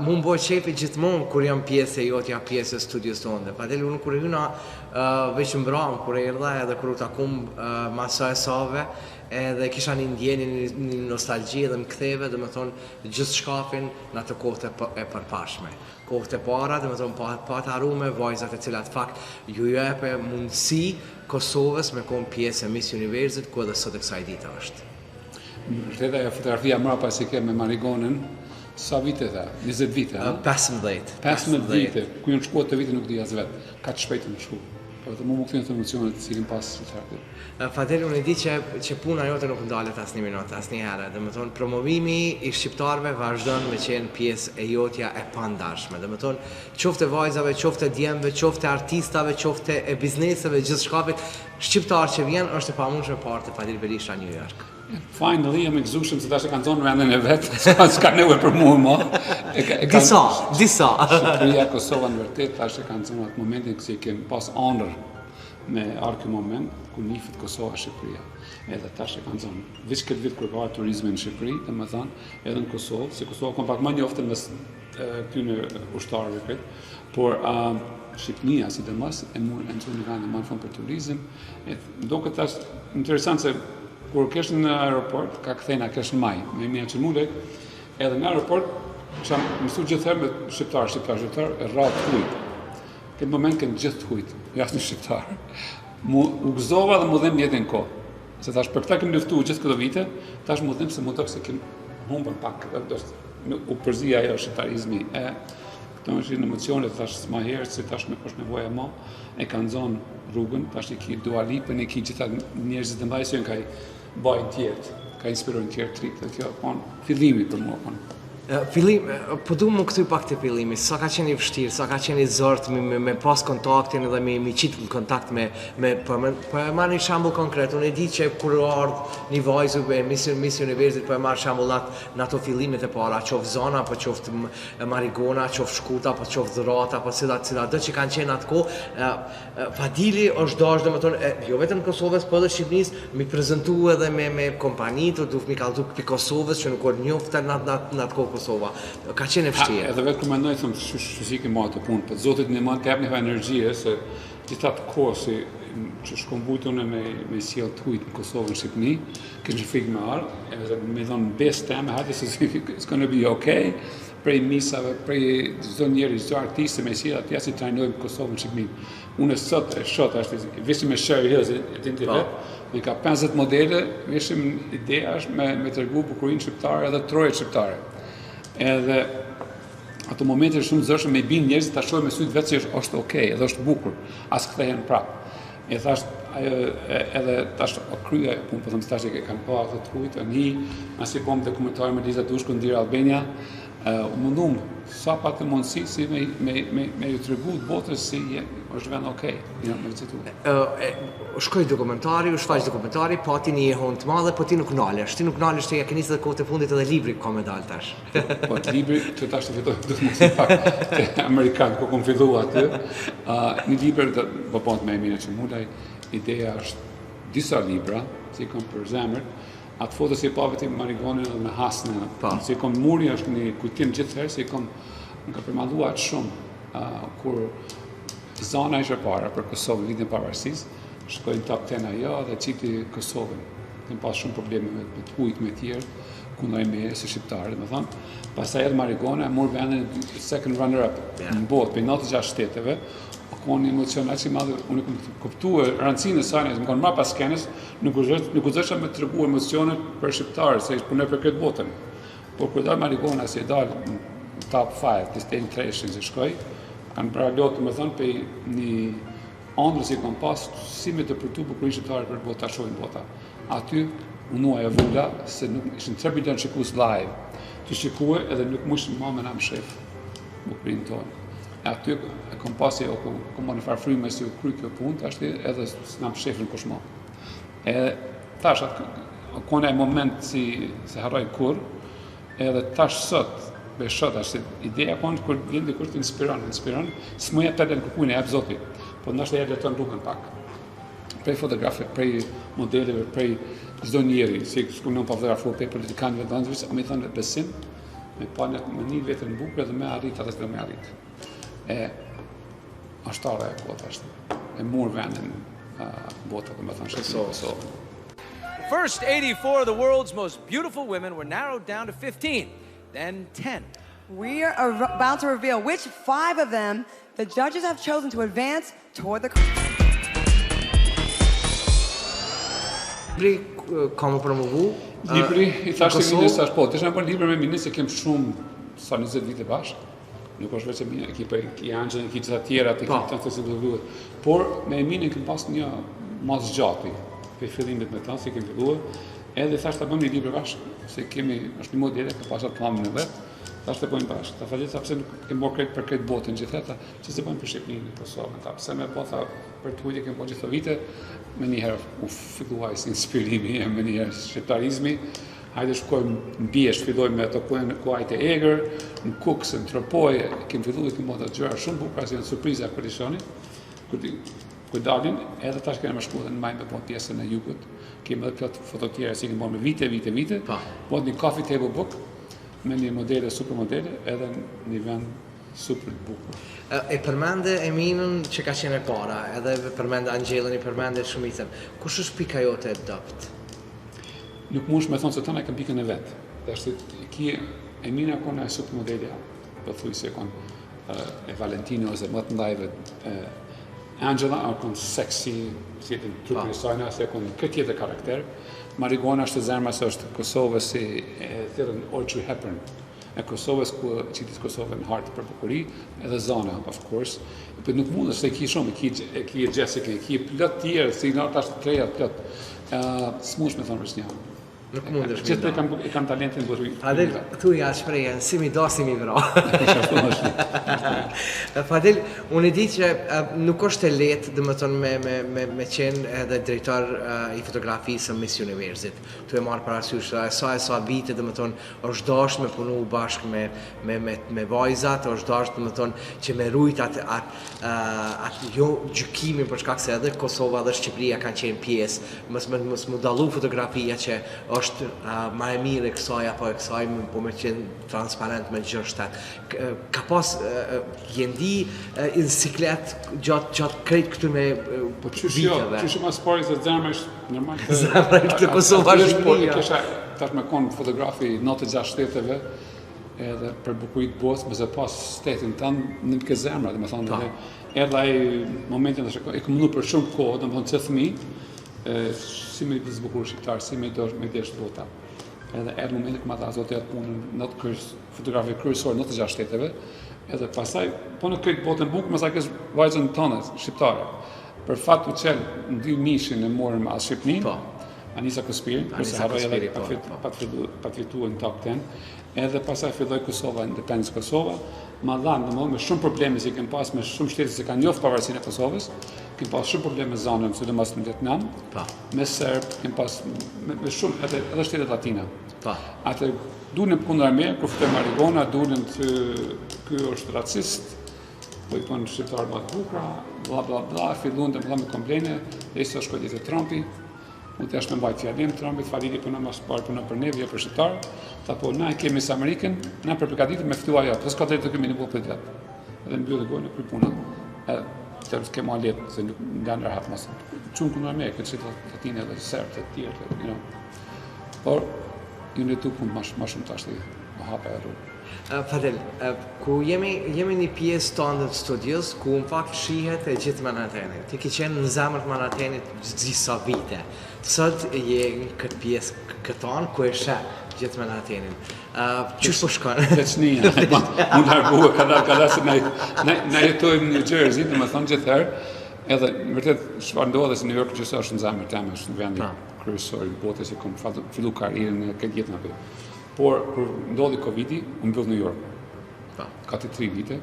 Mu më bëjë qefi gjithmonë kur jam pjesë e jotja pjesë e studios tonë. Padel unë kur hyna veç mbramë, kur e erdha edhe kur u takum masa e save, edhe kisha një ndjeni, një nostalgji edhe më ktheve, dhe me thonë gjithë shkafin në atë kohët e përpashme. Kohët e para, dhe me thonë patë arume, vajzat e cilat fakt ju jepe mundësi Kosovës me konë pjesë e Miss Universit, ku edhe sot e kësaj dita është. Vërtet ajo fotografia mrapa si ke me Marigonën, sa vite tha? 20 vite, ha? 15 vite, ku jënë shkuat të vite nuk di as vetë, ka të shpejtë në shku. Po të mu këthin të emocionet të cilin pas të thartë. Fadel, unë e di që puna jote nuk ndalet as një minutë, as një herë. Dhe me thonë, promovimi i shqiptarve vazhdon me qenë pjesë e jotja e pandashme. Dhe me thonë, qofte vajzave, qofte djemve, qofte artistave, qofte e bizneseve, gjithë shkapit, shqiptar që vjen është e pamunshme partë e Fadil Berisha New York. Finally, jam i gëzushëm se tash e kanë zonë vendin e vetë, s'ka nevojë për mua më. Disa. Shqipëria, Kosova në vërtet, tash e kanë zonë atë momentin kësi kem pas honor me arë këtë moment, ku nifit Kosova Shqipëria. Edhe tash e kanë zonë. Veç këtë vit kur ka arë turizme në Shqipëri, dhe më thanë, edhe në Kosovë, se Kosova kom pak më njofte mes këtyne ushtarëve këtë, por Shqipnia, si dhe mas, e mund në zonë kanë më në fond për turizm. Do këtë tash interesant se kur kesh në aeroport, ka këthejna kesh në maj, me mija që mulek, edhe në aeroport, që mësu gjithëherë me shqiptar, e rratë të hujtë. Këtë moment kënë gjithë të hujtë, jasë një shqiptar. U gëzova dhe mu dhem jetin ko. Se tash për këta kemë luftu gjithë këto vite, tash mu dhem se mu të këse kemë humbën pak, u përzia ajo shqiptarizmi. Do më shqinë emocionet, tash ma herë, se tash me është nevoja ma, e kanë zonë rrugën, tash i ki Dua Lipën, e ki gjitha njerëzit të mbajsën ka i bajnë tjertë, ka inspirojnë tjertë tritë, dhe kjo, fillimi për mua, Fillim, po du më këtuj pak të fillimi, sa ka qenë i vështirë, sa ka qenë i zërt me pas kontaktin edhe me qitë në kontakt me po e marrë një shambull konkret, unë e di që kur ardhë një vajzu e Miss Universit, po e marrë shambull në ato fillimet e para, qoftë Zona, po qoftë Marigona, qoftë Shkuta, po qoftë Dhurata, po cila do që kanë qenë atë ko, Fadili është dash dhe më tonë, jo vetëm Kosovës, po edhe Shqipënis, mi prezentu edhe me kompanit, du mi kaldu për Kosovës, që nuk orë njoftë në atë ko Kosova. Ka qenë e vështirë. Edhe vetë kur mendoj thëmë shësi ke marrë të punë, po Zotit në mund të jap një energjie se gjitha të kohë që shkom bujtë une me sjellë të hujtë në Kosovë në Shqipëni, kënë që frikë me arë, edhe me dhonë bes teme, hajde se it's gonna be okay, prej misave, prej çdo njeri, çdo artiste me sjellë atje si trajnojmë Kosovën në Shqipëni. Unë sot e shot ashtu, vishim me Sherry Hills, e din ti vetë, me ka 50 modele, vishim ideja është me tregu bukurinë shqiptare edhe trojet shqiptare. Edhe ato momente shumë zërshëm me binë njerëzit ta shohin me sytë vetë që është okay, edhe është bukur, as kthehen prapë. E thash edhe tash krye, unë po them tash që kanë pa ato të hujtë, as i kom dokumentar me Liza Dushku në Dear Albania, mundum sa pa të mundësi si me ju tregu të botës si është vend okay, me vizitu. Shkoj dokumentari, u shfaq dokumentari, po ti një jehon të madhe, po ti nuk nalesh. Ti nuk nalesh të ja kenisë dhe kohët e fundit edhe libri ka me dalë tash. Po libri, që tash të fitoj, du të mos i pak të Amerikanë, ku kom fillu aty. Një libër, po pont me Emine që mulaj, ideja është disa libra, si kom për zemër, atë foto si pa vetim Marigonin edhe me Hasnë, si kom muri është një kujtim gjithëherë, si kom në ka përmalua atë shumë, kur Zona ishe para për Kosovën, vitin pavarësisë, shkojnë top 10 ajo dhe qiti Kosovën. Kemë pas shumë probleme me të hujtë me tjerë, kundaj me si shqiptarë, dhe me thonë. Pastaj edhe Marigona e mor vendin second runner-up në botë, për 96 shteteve, konë një emocion aq i madh, unë kam kuptuar rëndësinë e saj, më kanë marrë pas skenës, nuk u zësha me tregu emocionet për shqiptarët, se punoj për këtë botën. Por kur dal Marigona si dal në top 5, destination që shkoj, kanë bërë lotë, më thonë, për një ëndrës i kam pas, si me të përtu bukurinë shqiptare për bota, shohin bota. Aty, unuaj e vulla, se nuk ishin 3 milion shikus live, që shikue edhe nuk mushin ma me na më shef bukurinë tonë. Aty e kom pasi, kom në farë fryme si u kry kjo punë, ashtë edhe s'na më shefin kush ma. E tash, kone e moment si se harroj kur, edhe tash sot, beshot, ashtë ideja konë kur vjen dikur të inspiron, s'muja të edhe në kërkujnë e ebë zoti, po nështë e edhe të në rrugën pak. Prej fotografe, prej modeleve, prej çdo njeri, si s'ku në fotografu pe politikanëve të ndërvis, a me thënë besim, me panet me një vetën bukur dhe me arrit atë dhe me arrit. Ashtare e kota ashtë, e mur vendin bota dhe me thënë Kosovë. First 84 of the world's most beautiful women were narrowed down to 15, then 10. We are about to reveal which 5 of them the judges have chosen to advance toward the... Libri ka më promovu? Libri, i thashtë e Minës, po, të shënë për libri me Minës e kem shumë sa 20 vite bashkë. Nuk është veç e Minës, i Angjën, i gjitha tjera, të këtë të si bëlluhet. Por, me Minën kem pas një mas gjati, për fillimit me ta, si kem filluar, edhe thashtë të bëjmë një libri bashkë, se kemi, është një modele, ka pasat plamën e vetë, thashtë të bëjmë bashkë. Ta falit, pse nuk kem bërë krejt për krejt botën gjitheta, që se bëjmë për Shqipërinë, Kosovën, ta pse me botha për të hujtje kem bërë gjitha vite, me njëherë u filluaj si inspirimi, me njëherë shqiptarizmi, hajde shkojmë në Bjesht, fillojmë me ato kuajt e Eger, në Kukës, në Tropoj, kem filluar të mund të gjëra shumë bukura si në surpriza e kondicioni, kur dalin, edhe tash kena më shku dhe në majnë me bon pjesën e Jugut, kemi edhe plot foto tjera si kemi bon me vite, bon një coffee table book, me një modele, super modele, edhe një vend super bukur. E përmende Eminën që ka qenë e para, edhe përmende Angjelën, i përmende shumicën. Kush është pika jote e dopt? Nuk mush me thonë se tëna e kam pikën e vetë. Dhe është ki Emina kone e super modelja, për thuj se konë e Valentino ose më të ndajve. Angela konë seksi, si jetë në trupin e sajna, se konë këtë jetë karakter. Marigona është zemra se është Kosovë si e thirën Audrey Hepburn. e Kosovës, ku qitis Kosovë në hartë për bukuri, edhe zona, of course. Për nuk mund është se ki shumë, ki Jessica, ki plot tjerë, si në tash të treja plot. S'mush me thonë për një. Nuk mund është. Gjithë e kanë talentin bërë. Fadil, thuja shprehjen, si mi do, si mi vro. Fadil, unë e di që nuk është e lehtë, domethënë me qenë edhe drejtor i fotografisë në Miss Universit. Tu e marr parasysh sa vite, domethënë është dashur me punu bashkë me vajzat, është dashur domethënë që me rujt atë jo gjykimin për shkak se edhe Kosova dhe Shqipëria kanë qenë pjesë, mos mu dallu fotografia që është ma e mirë e kësaj apo e kësaj, po me qenë transparent me gjështat. Ka pas jendi në siklet gjatë krejt këtu me viteve. Qështë mas pari se zemra është normal. Zemra është Kosova Shqipëria. Kisha tash me konë fotografi 96 shteteve, edhe për bukurit bosë, mëse pas shtetin tanë në ke zemra, dhe me thonë, edhe ai momentin dhe e këmënu për shumë kohë, dhe me thonë që thëmi, si me i zbukur shqiptarë, si me i desh bota. Edhe erë momentin këma ta zote atë punën në të fotografi kryesor në të 6 shteteve, edhe pasaj, po në këtë botën bukë, mësa kësë vajzën tonë, shqiptare. Për fat u qelë në 2000 e morëm as Shqipnin, Anisa Kospirin, kërse haroj edhe pa të fitu në top 10, edhe pasaj filloj Kosova, Independence Kosova, ma dhanë me shumë probleme si kem pas me shumë shtetet se kanë njoftë pavarësinë e Kosovës, kem pas shumë probleme me zonën, sidomos në Vietnam, me Serb, kem pas me shumë edhe shtetet latina. Atë duhen kundër Amerikë, kur fute marigona, duhen ky është racist, po i thonë shqiptarë më të bukura, bla bla bla, filluan të me komplene, dhe ishte shkojti te Trumpi. Mund të është me mbajt fjalim, Trumpit falili për në mas parë për në për neve, për shqiptarë, ta po na e kemi së Amerikën, na për përgatitë me ftua jo, të s'ka drejtë të kemi një buë për të vetë. Edhe në bjë dhe gojë në krypuna, të s'kema letë, se nuk nga në rahat masë. Qunë kënë në Amerikë, që të latine dhe sërë, të tjerë, por, ju në tu punë ma shumë të ashtë më hapa e rrugë. Fadil, ku jemi një pjesë të ndër studios, ku në fakt shihet e gjithë Manhattanit. Ti ke qenë në zemër të Manhattanit gjithë vite. Sot je në këtë pjesë këton, ku e sheh gjithë Manhattanit. Qysh po shkon? Veçnia, mund harbuë, kada se na jetojmë në New Jersey, dhe më thonë gjithëherë, edhe në vërtet shfarndohet dhe se New York gjithë është në zemër temë, është në vendi kryesor i botës, e kom fillu karrierën e këtë jetë në për. Por, kur ndodhi Covidi, unë mbyllë New York. Ka të 3 vite,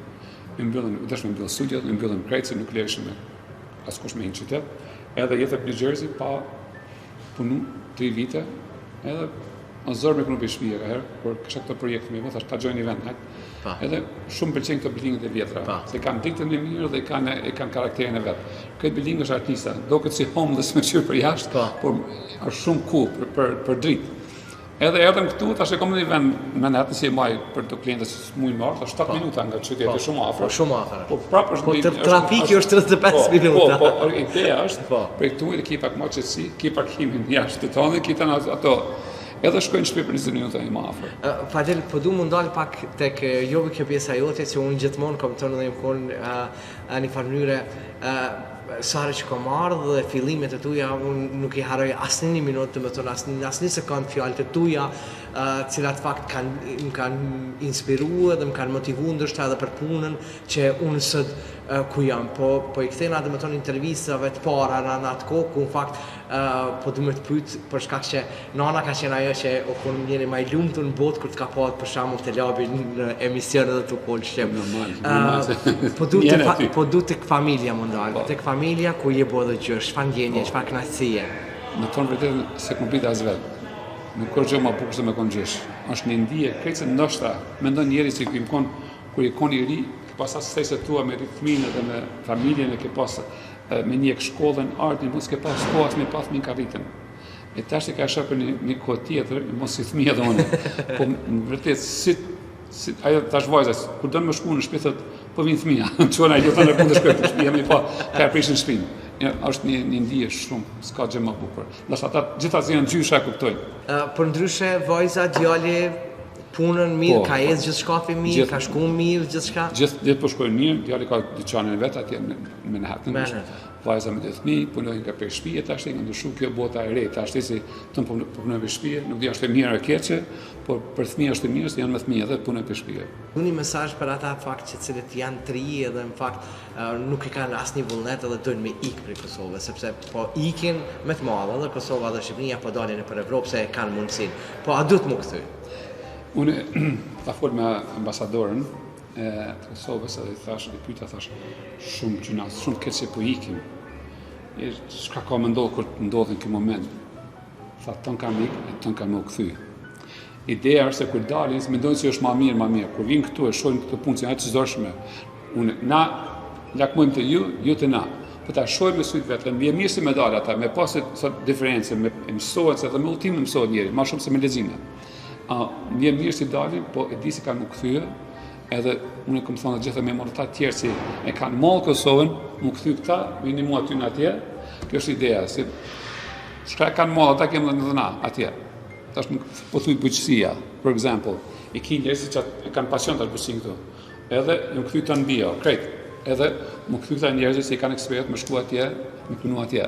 unë mbyllë studiot, unë mbyllë krejtë se nuk leshëm me askush me hinë qytet. Edhe jetë e New Jersey, pa punu 3 vite, edhe në zërë me kënu për shpije ka herë, kur kësha këto projekte me vëtë, ta gjojnë event, edhe shumë pëlqenjë këto billingët e vjetra, se kanë diktën e mirë dhe e kanë karakterin e vetë. Këtë billingë është artista, do këtë si homeless me qyrë për jashtë, por është shumë cool për dritë. Edhe erdhëm këtu, tash e kom në një vend në Manhattan si e maj për të klientës mujnë marrë, tash 7 minuta nga qyteti e shumë afër. Shumë afër. Po prapë është... Po trafiki është 35 minuta. Po, ideja është, për këtu e ki pak më qëtësi, ki parkimin jashtë të tonë, ki të në ato. Edhe shkojnë shpi për 20 minuta i më afër. Fadil, po du më ndalë pak tek jovi kjo pjesa jote, që unë gjithmonë kom të në konë një farnyre sare që kom ardhë dhe fillimet e tuja, unë nuk i haroj asë një minutë të më tonë, asë një sekundë fjallët e tuja, cilat fakt më kanë inspiru dhe më kanë motivu ndështë edhe për punën që unë sëtë ku jam. Po i këthena dhe më tonë intervistave të para në atë kohë, ku në fakt po du me të pytë për shkak që nana ka qenë ajo që o konë njëri ma i lumë të në botë kër të ka patë për shamu të labi në emisionë dhe të kolë shqem. Po du të familja më ndalë, të familja ku je bo dhe gjërë, shfa ndjenje, shfa knasije. Në tonë vërtet se këmë pita as vetë. Nuk kërë gjë ma bukur se me konë gjysh. Është një ndije, krejtë se ndoshta, me ndonë njeri që këmë konë, kër i konë i ri, ke pas asë sejse tua me ritminë dhe me familjen e ke pas me një shkollën, artin, mos ke pas kohas me pas minë ka rritën. E tash e ka shërë për një kohë tjetër, mos si thmija dhe unë. Po në vërtet, ajo tash vajzës, kur dënë më shku në shpithët, po vinë thmija. Qona i gjithë në kundë shkojtë të shpija, mi pa ka e prishën shpinë. është një ndije shumë, s'ka gjë më bukur. Nështë ata gjitha zi janë gjysha e kuptojnë. Për ndryshe, vajza, djali, punën mirë, ka ecë gjithë shkapi mirë, ka shku mirë, gjithë shka? Gjithë po shkojnë mirë, djali ka dyqanin e vetë atje në Manhattan. Vajza me 2 fëmijë, punojnë nga për shtëpi, tash nga ndryshu kjo bota e re, tash si të punojnë për shtëpi, nuk di është e mirë e keqe, por për fëmijë është e mirë, se janë me fëmijë edhe punojnë për shtëpi. Unë një mesazh për ata fakt që cilët janë të ri edhe në fakt nuk i kanë asnjë vullnet edhe dojnë me ikë prej Kosovës, sepse po ikin me të madhe edhe Kosova dhe Shqipëria po dalin nëpër Evropë se kanë mundësinë. Po a duhet më kthy? Unë ta fol me ambasadorën e Kosovës edhe i pyeta thash shumë gjëna, shumë keq se po ikim. Çka ka më ndodhur kur ndodhin këto moment? Tha ton kam ikë, ton kam u kthy. Ideja është se kur dalin, mendojnë se është më mirë. Kur vinë këtu e shohin këtë punë që është çdorshme. Na lakmojmë të ju të na. Po ta shohim me sy të vetë, më mirë se me dalë ata, me pas sot diferencë, me mësohet se edhe me ultim mësohet njëri, më shumë se me leximin. Më mirë se dalin, po e di se kanë më kthyer. Edhe unë kam thënë gjithë me morta të tjerë si e kanë mall Kosovën, më kthy këta, vini mua aty në atje. Kjo është ideja, si çka kanë mall ata kemë në dhëna atje. Tash po thuj bujqësia, for example, i ki njerëz që e kanë pasion tash bujqësin këtu. Edhe më kthy të në bio, krejt. Edhe më kthy këta njerëz që i kanë ekspert më shku atje, më punu atje.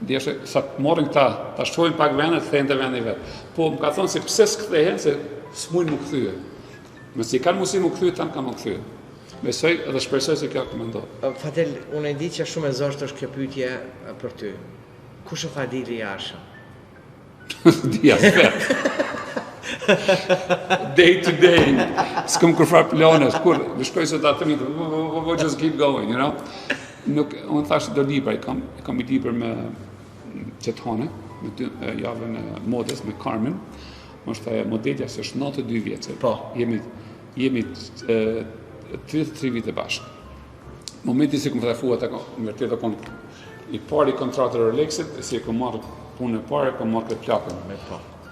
Ndjeshe sa morrin këta, ta shohin pak vende, thënë të vendi vet. Po më ka thonë se pse s'kthehen, se s'mujnë më kthye. Mësi kanë mundësi më kthy, tam kanë më kthy. Besoj edhe shpresoj se kjo mendoj. Fadel, unë e di që shumë e zortë është kjo pyetje për ty. Kush është Fadili Jasha? Dia spet. Day to day. S'kam kur fare planes, kur më shkoj sot atë mi, we'll just keep going, you know. Nuk unë thash do libra, kam i libër me Qethane, me javën e modës me Carmen. Është modelja që është 92 vjeçë. Po. Jemi 33 vite bashkë. Momenti se këmë thafua të mërtet të konë i pari kontratër Rolexit, si e këmë marrë punë e pare, këmë marrë këtë plakën.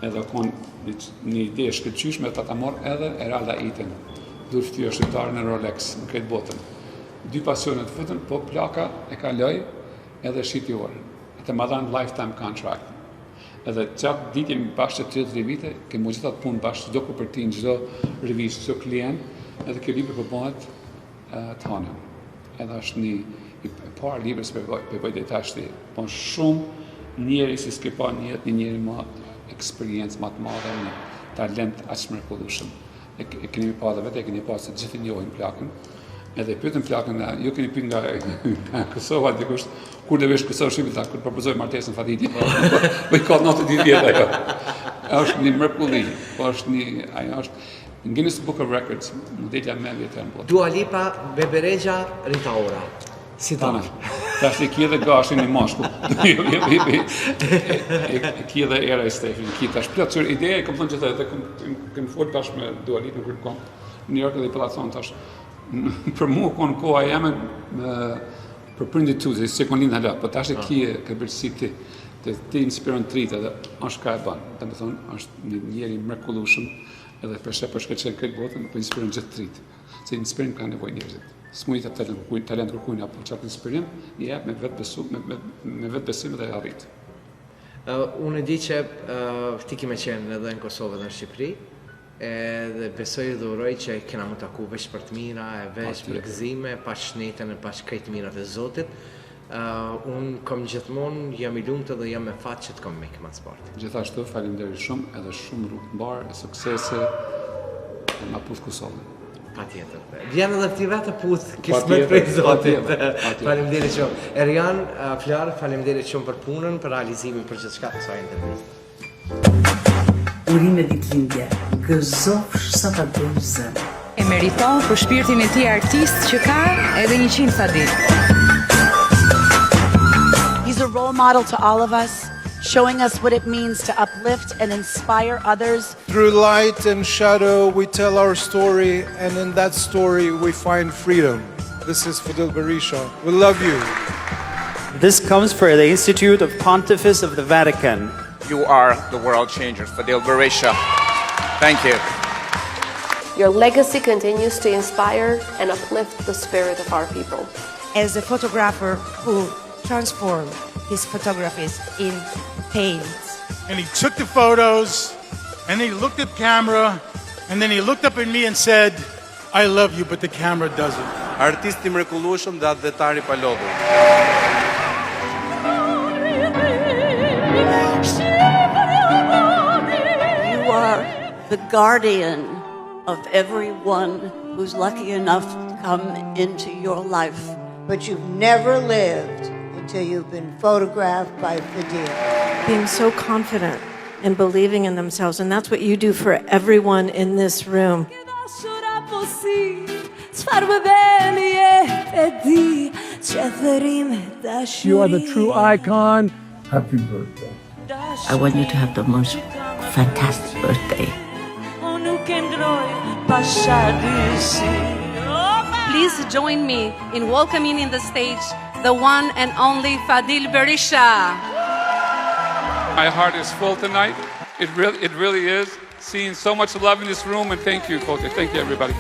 Edhe konë një ide shkëtqyshme të ta marrë edhe Eralda Iten, durftyja shqiptare në Rolex, në këtë botën. 2 pasionet futën, po plaka e ka loj edhe shqiti orën. Atë ma dhanë lifetime contract. Edhe qatë ditë jemi bashkë që 33 vite, kemi gjithat punë bashkë, çdo kopertinë, çdo revistë, çdo klient, edhe kjo libër përbohet të hanëm. Edhe është një parë libër se përbëj dhe tashti, po shumë njeri si s'ke pa njët, një njeri ma eksperiencë, ma të madhe, një talent aq mrekullueshëm. E keni pa dhe vetë, e keni pa se gjithë njohin plakën, edhe pyetën plakën, ju keni pyet nga Kosova dikush, kur dhe vesh Kosovë Shqipëta, kur propozoj martesën Fadili, po i ka 90 vjetë ajo. Është një mrekulli, po është një, ajo është Guinness Book of Records, modelja më e vjetër në botë. Dua Lipa, Beberegja, Rita Ora. Si ta? Tash e ki edhe gashin një mashku. E ki edhe era e Stefin, ki tash plotësor ideja e kam thënë që edhe kem fol bashkë me Dua Lipa kur kom në New York dhe i pallacon tash. Për mua kon koha jam për prindit tu, se kon lind hala, po tash e ki ke bërsi ti inspiron trit edhe është ka e bën. Domethënë është një njeri mrekullueshëm edhe për shkëlqen këtë botën, po inspiron gjithë trit. Se inspirim ka nevojë njerëzit. S'mujt të talent kërkujnë apo çfarë inspirim, jep me vetë besim dhe arrit. Unë e di që ti ke qenë edhe në Kosovë dhe në Shqipëri, edhe besoj dhe uroj që kena më taku veç për të mira, veç për gëzime, pa shnetën e pa krejt mirat e Zotit. Unë kom gjithmonë, jam i lumtë dhe jam me fat që të kom me këma sporti. Gjithashtu, faleminderit shumë, edhe shumë rrugë të mbarë, e suksese, ma puth Kosovën. Pa tjetër. Vjen edhe ti vetë puth, kismet prej Zotit. Faleminderit shumë. Erian, Flar, faleminderit shumë për punën, për realizimin, për gjithçka të kësaj intervistë. Urime ditëlindje, gëzofsh sa ta dush zën. E meriton për shpirtin e tij artist që ka edhe 100 Fadil. He's a role model to all of us, showing us what it means to uplift and inspire others. Through light and shadow, we tell our story, and in that story, we find freedom. This is Fadil Berisha. We love you. This comes for the Institute of Pontifice of the Vatican. You are the world changer, Fadil Berisha. Thank you. Your legacy continues to inspire and uplift the spirit of our people. As a photographer who transformed his photographies in paint. And he took the photos, and he looked at the camera, And then he looked up at me and said, I love you, but the camera doesn't. Artisti mrekullueshëm dhe atletari pa lodhur. You are the guardian of everyone who's lucky enough to come into your life. But you've never lived until you've been photographed by Fadil. Being so confident and believing in themselves, and that's what you do for everyone in this room. You are the true icon. Happy birthday. I want you to have the most fantastic birthday. Please join me in welcoming in the stage the one and only Fadil Berisha. My heart is full tonight. It really is. Seeing so much love in this room, and thank you, Kote. Thank you, everybody.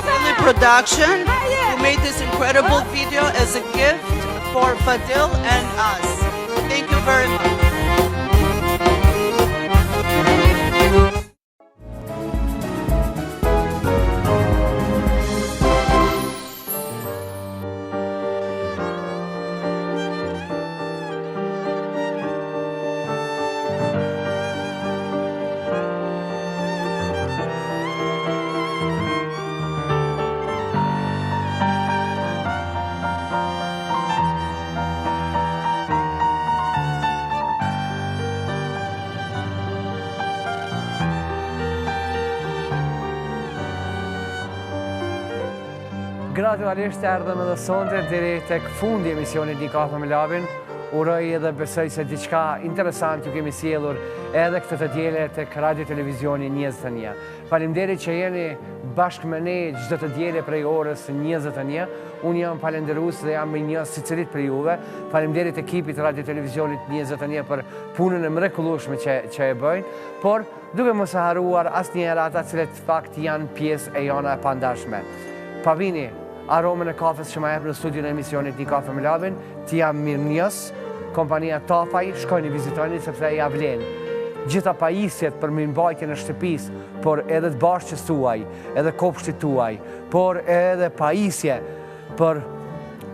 Family Production, who made this incredible video as a gift for Fadil and us. Thank you very much. Gradualisht erdhëm edhe sonte deri tek fundi i emisionit Një kafe me Labin. Uroj edhe besoj se diçka interesant ju kemi sjellur edhe këtë të diele tek radio televizioni 21. Faleminderit që jeni bashkë me ne çdo të diele prej orës 21. Unë jam falendërues dhe jam një secilit për juve. Faleminderit ekipit radio televizionit 21 për punën e mrekullueshme që e bëjnë, por duke mos e haruar asnjëherë ata cilët fakt janë pjesë e jona e pandashme. Pavini aromën e kafes që ma jep në studion e emisionit Një kafe me Labin, ti jam mirënjohës, kompania Tafaj, shkojni vizitoni sepse ja vlen. Gjitha pajisjet për mirëmbajtjen e shtëpisë, por edhe të bashkës tuaj, edhe kopshtit tuaj, por edhe pajisje për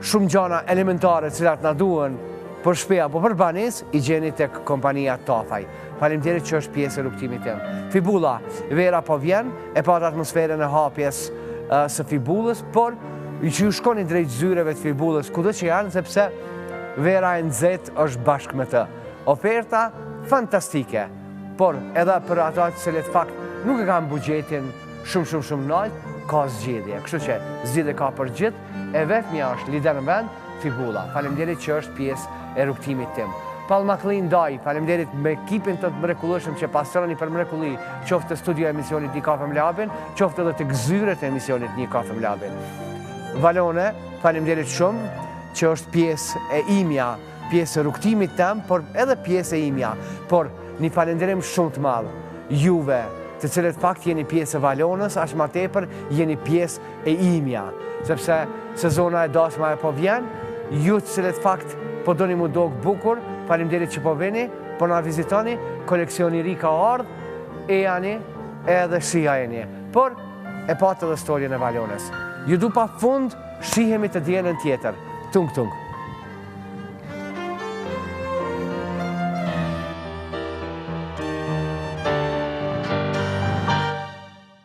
shumë gjana elementare cilat na duhen për shtëpi apo për banesë, i gjeni tek kompania Tafaj. Faleminderit që është pjesë e rrugtimit tim. Fibulla, vera po vjen, e pa atmosferën e hapjes së Fibullës, por që ju shkoni drejt zyreve të Fibullës, kudo që janë, sepse vera e nxehtë është bashkë me të. Oferta fantastike, por edhe për ata të cilët fakt nuk e kanë buxhetin shumë lart, ka zgjedhje. Kështu që zgjedhje ka për gjithë, e vetmja është lider në vend Fibulla. Faleminderit që është pjesë e rrugtimit tim. Palmaklin Daj, faleminderit me ekipin të mrekullueshëm që pastroni për mrekulli, qoftë të studio e emisionit Një kafe me Labin, qoftë edhe të gzyret e emisionit Një kafe me Labin. Valone, faleminderit shumë që është pjesë e imja, pjesë e rrugtimit tem, por edhe pjesë e imja, por një falenderim shumë të madh juve, të cilët fakt jeni pjesë e Valonës, aq më tepër jeni pjesë e imja, sepse sezona e dashme po vjen, ju të cilët fakt po doni mu dogë bukur, faleminderit që po vini, po na vizitoni, koleksioni i ri ka ardhur, e jani edhe shija jeni. Por e patë edhe storjen e Valonës. Ju du pa fund, shihemi të dielën tjetër. Tung tung.